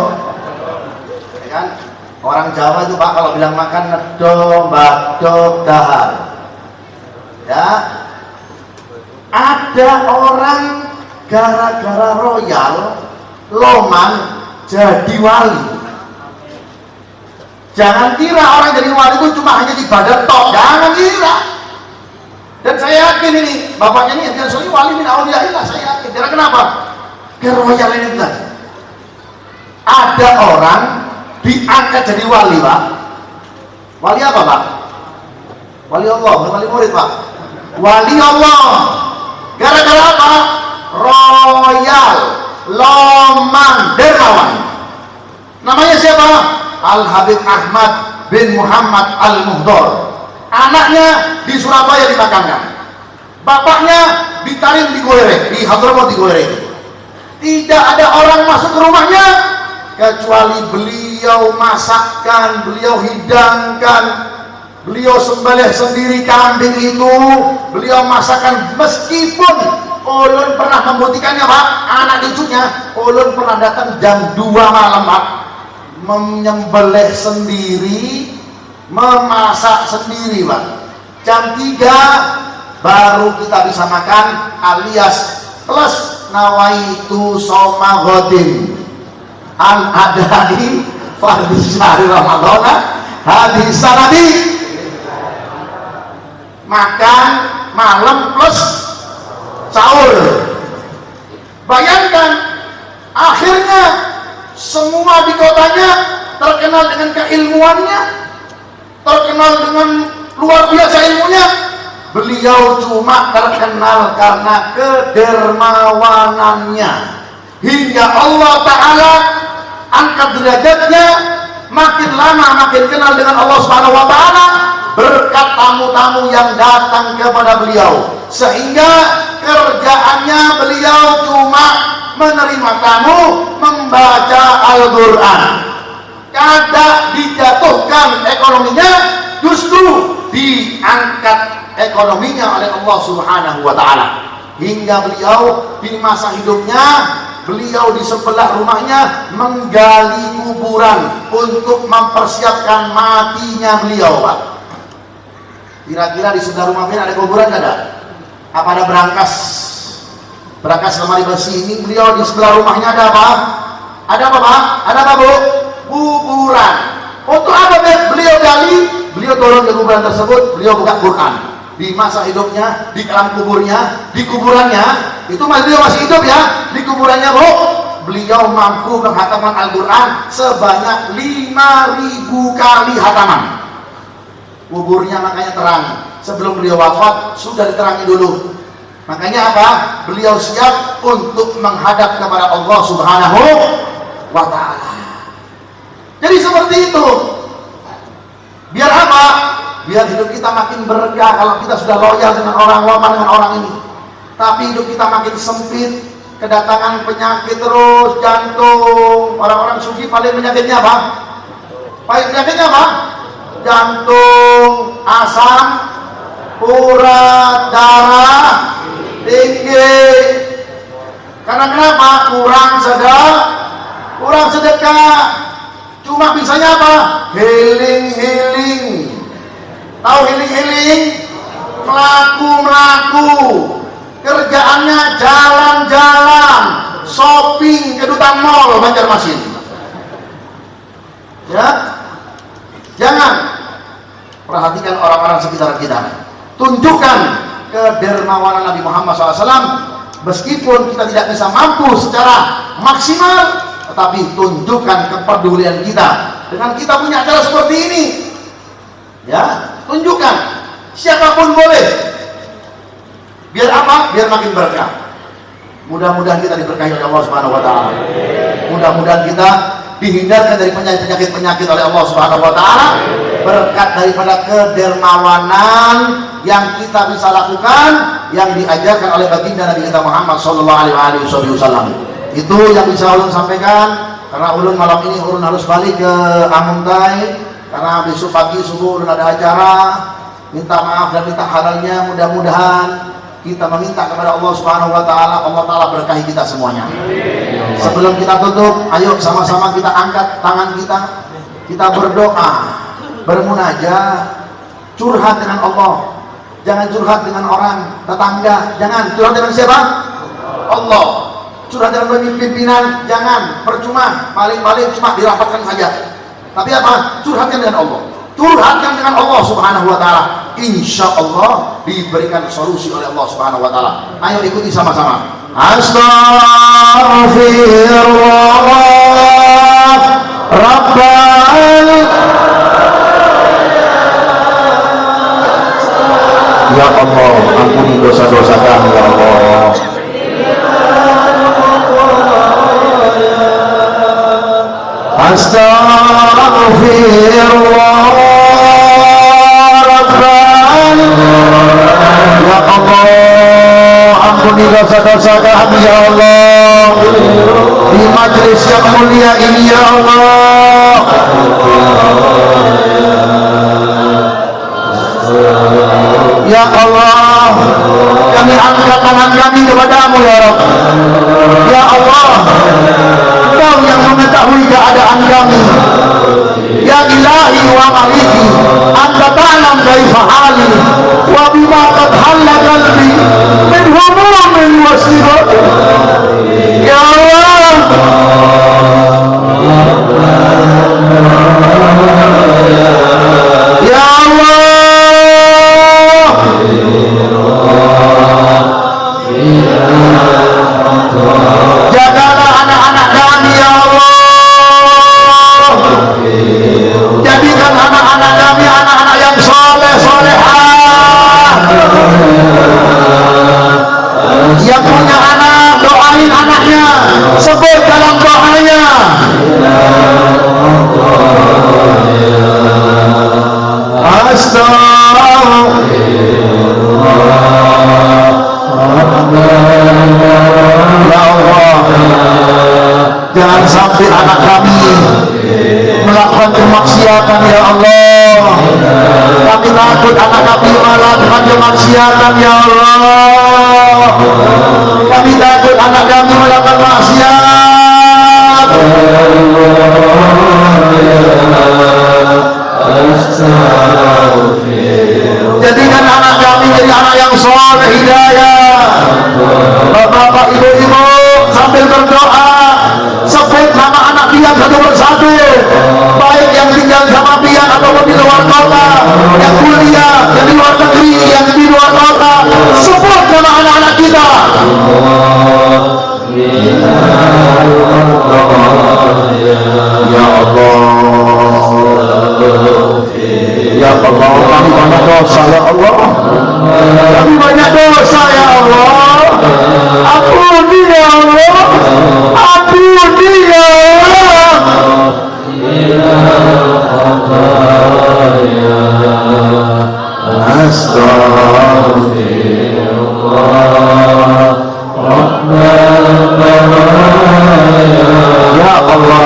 Ya kan? Orang Jawa itu Pak kalau bilang makan ngedok, badok, dahar. Ya, ada orang gara-gara royal loman jadi wali. Jangan kira orang jadi wali itu cuma hanya ibadah tok, jangan kira. Dan saya yakin ini bapaknya ini yang jadi wali min auliyaillah, saya yakin. Karena kenapa? Keroyal ini tadi. Ada orang diangkat jadi wali Pak. Wali apa Pak? Wali Allah, wali murid Pak. Wali Allah. Gara-gara apa? Royal, lomang, dermawan. Namanya siapa? Al Habib Ahmad bin Muhammad Al-Muhdor. Anaknya di Surabaya dimakamkan, bapaknya ditarik di Goire, di Hadramaut di Goire. Tidak ada orang masuk ke rumahnya kecuali beliau masakkan, beliau hidangkan, beliau sembelih sendiri kambing itu, beliau masakkan. Meskipun ulun pernah membuktikannya Pak, anak cucunya, ulun pernah datang jam 2 malam Pak, menyembelih sendiri, memasak sendiri Pak. Jam 3 baru kita bisa makan, alias plus nawaitu soma godin an adai fardhi syahri ramadhana hadis sanadi. Makan malam plus sahur. Bayangkan, akhirnya semua di kotanya terkenal dengan keilmuannya, terkenal dengan luar biasa ilmunya. Beliau cuma terkenal karena kedermawanannya, hingga Allah Ta'ala angkat derajatnya, makin lama makin kenal dengan Allah Subhanahu wa Ta'ala berkat tamu-tamu yang datang kepada beliau, sehingga kerjaannya beliau cuma menerima tamu, membaca Al-Quran. Kada dijatuhkan ekonominya, justru diangkat ekonominya oleh Allah Subhanahu wa Ta'ala, hingga beliau di masa hidupnya, beliau di sebelah rumahnya menggali kuburan untuk mempersiapkan matinya beliau Pak. Kira-kira di sebelah rumah ada kuburan nggak ada? Apa ada berangkas? Berangkas lemari besi ini, beliau di sebelah rumahnya ada apa? Ada apa Pak? Ada apa Bu? Kuburan. Untuk apa beliau gali? Beliau turun ke kuburan tersebut, beliau buka Quran. Di masa hidupnya, di dalam kuburnya, di kuburannya, itu beliau masih hidup ya, di kuburannya Bu, beliau mampu menghataman Al-Quran sebanyak 5.000 kali hataman. Kuburnya makanya terang, sebelum beliau wafat sudah diterangi dulu. Makanya apa? Beliau siap untuk menghadap kepada Allah Subhanahu wa Ta'ala. Jadi seperti itu. Biar apa? Biar hidup kita makin berkah kalau kita sudah loyal dengan orang, loman dengan orang ini. Tapi hidup kita makin sempit, kedatangan penyakit terus, jantung. Orang-orang suci paling penyakitnya apa? Penyakitnya apa? Jantung, asam, urat, darah tinggi. Karena kenapa? Kurang sedekah. Cuma bisanya apa? Healing. Tahu healing? Melaku. Kerjaannya jalan-jalan, shopping ke Dutan Mall Banjarmasin. Ya, jangan. Perhatikan orang-orang sekitar kita. Tunjukkan kedermawanan Nabi Muhammad SAW. Meskipun kita tidak bisa mampu secara maksimal, tetapi tunjukkan kepedulian kita dengan kita punya acara seperti ini. Ya, tunjukkan, siapapun boleh. Biar apa? Biar makin berkah. Mudah-mudahan kita diberkahi oleh Allah Subhanahu wa Ta'ala. Mudah-mudahan kita dihindarkan dari penyakit-penyakit oleh Allah Subhanahu wa Ta'ala, berkat daripada kedermawanan yang kita bisa lakukan, yang diajarkan oleh baginda Nabi kita Muhammad sallallahu alaihi wasallam. Itu yang bisa ulun sampaikan, karena ulun malam ini ulun harus balik ke Amuntai, karena besok pagi subuh ulun ada acara. Minta maaf dan minta halalnya, mudah-mudahan kita meminta kepada Allah Subhanahu wa Ta'ala, Allah Ta'ala berkahi kita semuanya. Sebelum kita tutup, ayo sama-sama kita angkat tangan kita berdoa, bermunajat, curhat dengan Allah. Jangan curhat dengan orang tetangga, jangan. Curhat dengan siapa? Allah. Curhat dengan pimpinan, jangan. Percuma, paling-paling cuma dirapatkan saja. Tapi apa? Curhatkan dengan Allah. Curhatkan dengan Allah Subhanahu wa Ta'ala. Insya Allah diberikan solusi oleh Allah Subhanahu wa Ta'ala. Ayo ikuti sama-sama. Astaghfirullah Rabbal. Ya Allah, ampuni dosa-dosa kami ya Allah. Astaghfirullah dosa-dosa kami ya Allah. Di majelis yang mulia ini ya Allah, ya Allah, kami angkat tangan kami kepadamu ya Rabb. Ya Allah, Kau yang mengetahui keadaan kami. Ya Ilahi wa Maliki, Anta ta'lam kaifa hali wa bima qad halla qalbi min humumin wa sirat. Ya Allah, ya Allah, jagalah anak-anak kami ya Allah. Jadikan anak-anak kami anak-anak yang soleh solehah. Yang punya anak, doain anaknya, sebut dalam doanya. Ya Allah, jangan sampai anak kami melakukan kemaksiatan ya Allah. Kami takut anak kami melakukan kemaksiatan ya Allah. Kami takut anak kami melakukan maksiat. Jadikan anak kami jadi anak yang soleh hidayah. Bapak-bapak, ibu-ibu, sambil berdoa sebut nama anak pian satu persatu, baik yang tinggal sama pian ataupun di luar kota, yang kuliah, yang di luar negeri, yang di luar kota. Sebut nama anak-anak kita. Ya Allah, ya Allah, kami banyak dosa ya Allah. Kami banyak dosa ya Allah. Ampuni ya Allah. Ampuni ya Allah. Astagfirullah. Ya Allah.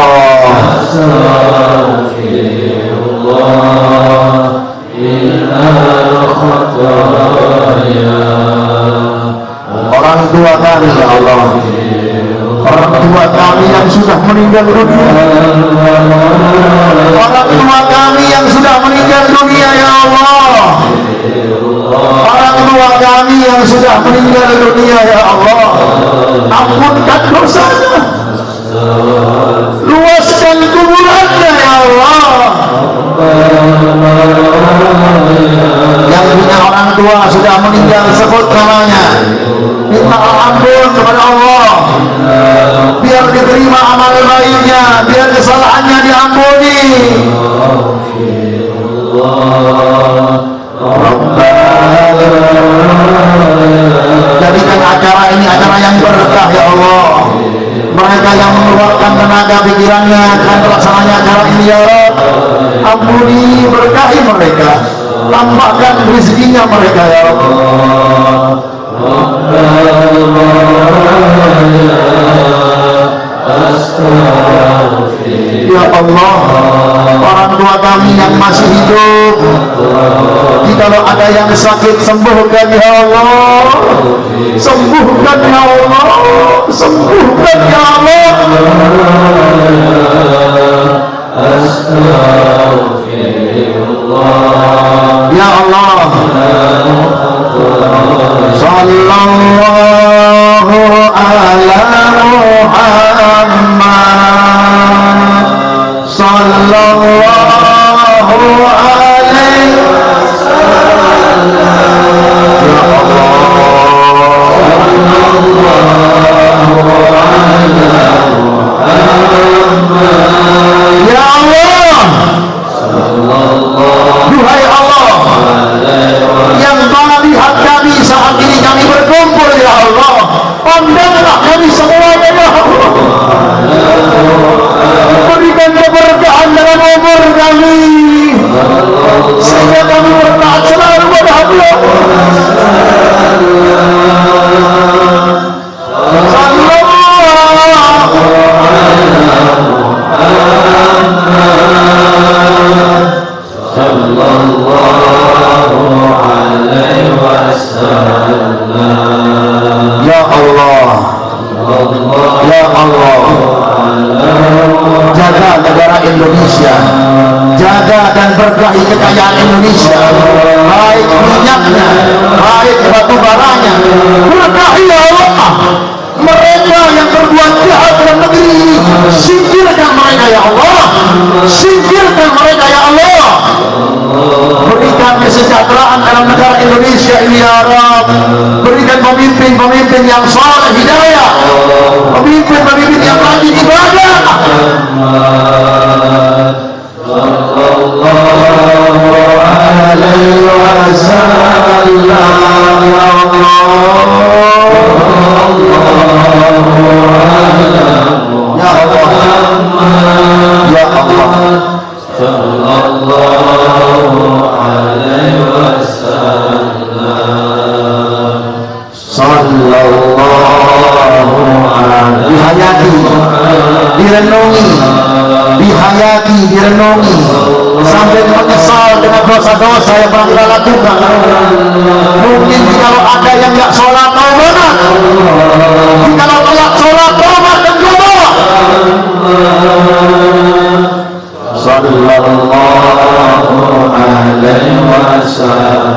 Orang tua kami ya Allah, orang tua kami yang sudah meninggal dunia, orang tua kami yang sudah meninggal dunia ya Allah, orang tua kami yang sudah meninggal dunia ya Allah, ampunkan dosanya, luaskan kuburannya ya Allah. Yang punya orang tua sudah meninggal, sebut namanya, minta ampun kepada Allah, biar diterima amal baiknya, biar kesalahannya diampuni. Jadikan acara ini acara yang berkah ya Allah. Mereka yang mengeluarkan tenaga pikirannya akan terlaksananya acara ini ya Allah, ampuni, berkahi mereka, tambahkan rezekinya mereka ya Allah. Ya Allah, orang tua kami yang masih hidup, jikalau ada yang sakit, sembuhkan ya Allah, sembuhkan ya Allah, sembuhkan ya Allah. Ya Allah, sallallahu ala Muhammad, sallallahu alaihi wasallam. Ya Allah, ya Allah, duhai Allah yang melihat kami saat ini kami berkumpul ya Indonesia, baik minyaknya, baik batu baranya, berkahi ya Allah. Mereka yang berbuat jahat dalam negeri ini, singkirkan mereka ya Allah, singkirkan mereka ya Allah. Berikan kesejahteraan dalam negara Indonesia ini ya Rabb. Berikan pemimpin-pemimpin yang saleh hidayah, pemimpin-pemimpin yang rajin ibadah. Sallallahu alaihi wasallam ya Allah, ya Allah, sallallahu alaihi wasallam, sallallahu alaihi, dihayati, direnungi, dihayati, direnungi sampai menyesal dengan dosa-dosa yang pernah kita lakukan. Mungkin kalau ada yang nggak sholat taubat, kalau telat sholat taubat dan tobat. Sallallahu alaihi wasallam.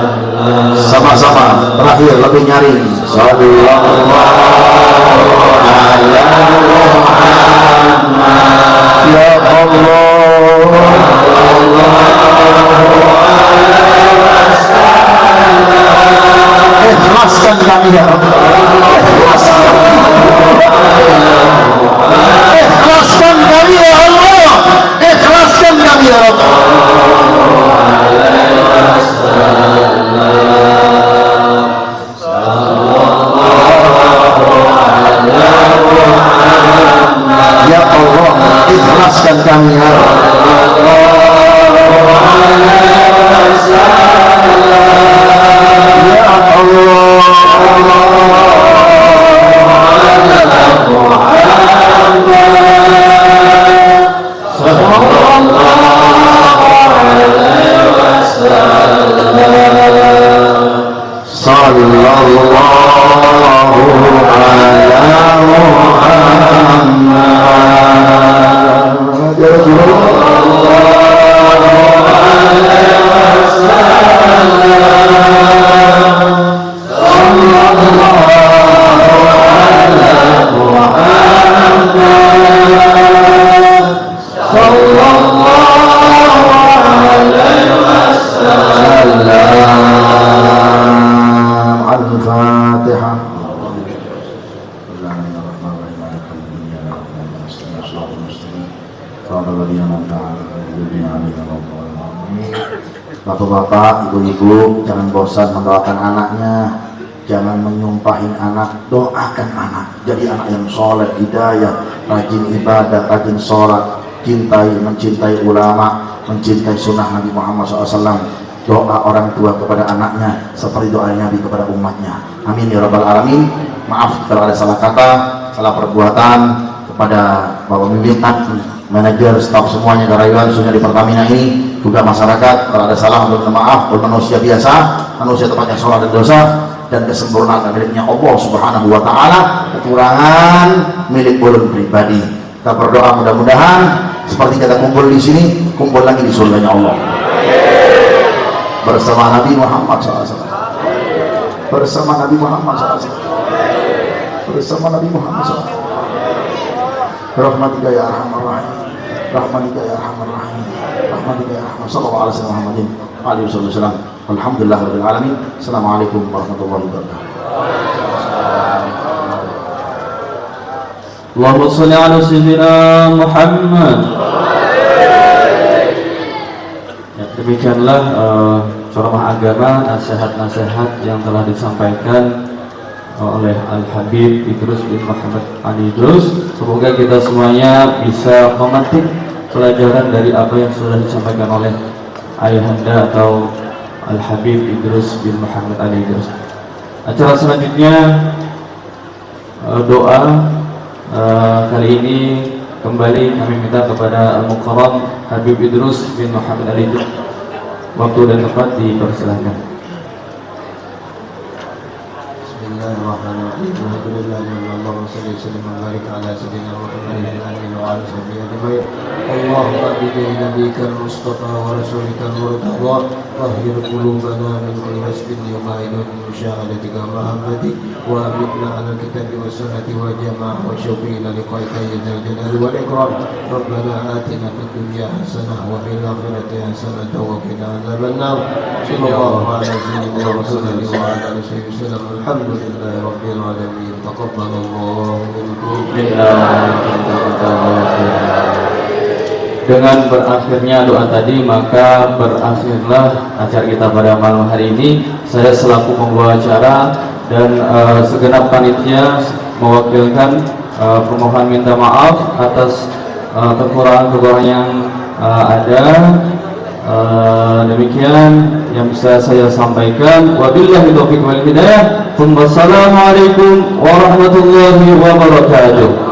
Sama-sama terakhir lebih nyaring. Sallallahu alaihi Muhammad. Ya Allah, ikhlaskan kami ya Allah, ikhlaskan kami ya Allah, ikhlaskan kami ya Allah. Ya Allah, ikhlaskan kami ya Allah. Ya Allah, Bapak-bapak, ibu-ibu, jangan bosan mendoakan anaknya, jangan menyumpahin anak, doakan anak jadi anak yang soleh, hidayah, rajin ibadah, rajin sholat, mencintai ulama, mencintai sunnah Nabi Muhammad SAW. Doa orang tua kepada anaknya seperti doa Nabi kepada umatnya. Amin ya rabbal alamin. Maaf kalau ada salah kata, salah perbuatan kepada Bapak pimpinan, manajer, staf semuanya, karyawan semuanya di Pertamina ini, juga masyarakat. Kalau ada salah, untuk maaf. Manusia biasa, manusia tempatnya salah dan dosa, dan kesempurnaan miliknya Allah Subhanahu wa Ta'ala, kekurangan milik ulun pribadi. Kita berdoa mudah-mudahan seperti kita kumpul di sini, kumpul lagi di surganya Allah bersama Nabi Muhammad SAW, bersama Nabi Muhammad SAW, bersama Nabi Muhammad SAW. Rahmatika ya arhamar rahim, rahmatika ya arhamar rahim, rahmatika ya arhamar. Sallallahu alaihi wasallam Muhammadin alaihi wasallam. Alhamdulillah rabbil alamin. Assalamualaikum warahmatullahi wabarakatuh. Allahumma shalli ala sayyidina Muhammad. Ya, demikianlah ceramah agama, nasihat-nasihat yang telah disampaikan oleh Al-Habib Idrus bin Muhammad Ali Idrus. Semoga kita semuanya bisa memetik pelajaran dari apa yang sudah disampaikan oleh ayahanda atau Al-Habib Idrus bin Muhammad Ali Idrus. Acara selanjutnya doa. Kali ini kembali kami minta kepada Al-Mukarram Habib Idrus bin Muhammad Ali Idrus. Waktu dan tempat dipersilahkan. Bismillahirrahmanirrahim. Alhamdulillahirrahmanirrahim. Sallallahu alaihi ala sayyidina Muhammadin wa ala sahbihi ajma'in. Allahumma bi nabiyyika al-Mustafa wa rasulika al-Murtada طهر قلوبنا من كل حسب يمائل من مشاهدتك ومحبتك وأمتنا على الكتاب والسنة والجماعة وشوقنا لقائك يا ذا الجلال والإكرام ربنا آتنا في الدنيا حسنة وفي الآخرة حسنة وقنا عذاب النار صلى الله على سيدنا رسول الله وعلى آله وسلم الحمد لله رب العالمين تقبل الله منكم. Dengan berakhirnya doa tadi, maka berakhirlah acara kita pada malam hari ini. Saya selaku pembawa acara dan segenap panitia mewakilkan permohonan minta maaf atas kekurangan-kekurangan yang ada. Demikian yang bisa saya sampaikan. Wabillahi taufiq wal hidayah. Wassalamualaikum warahmatullahi wabarakatuh.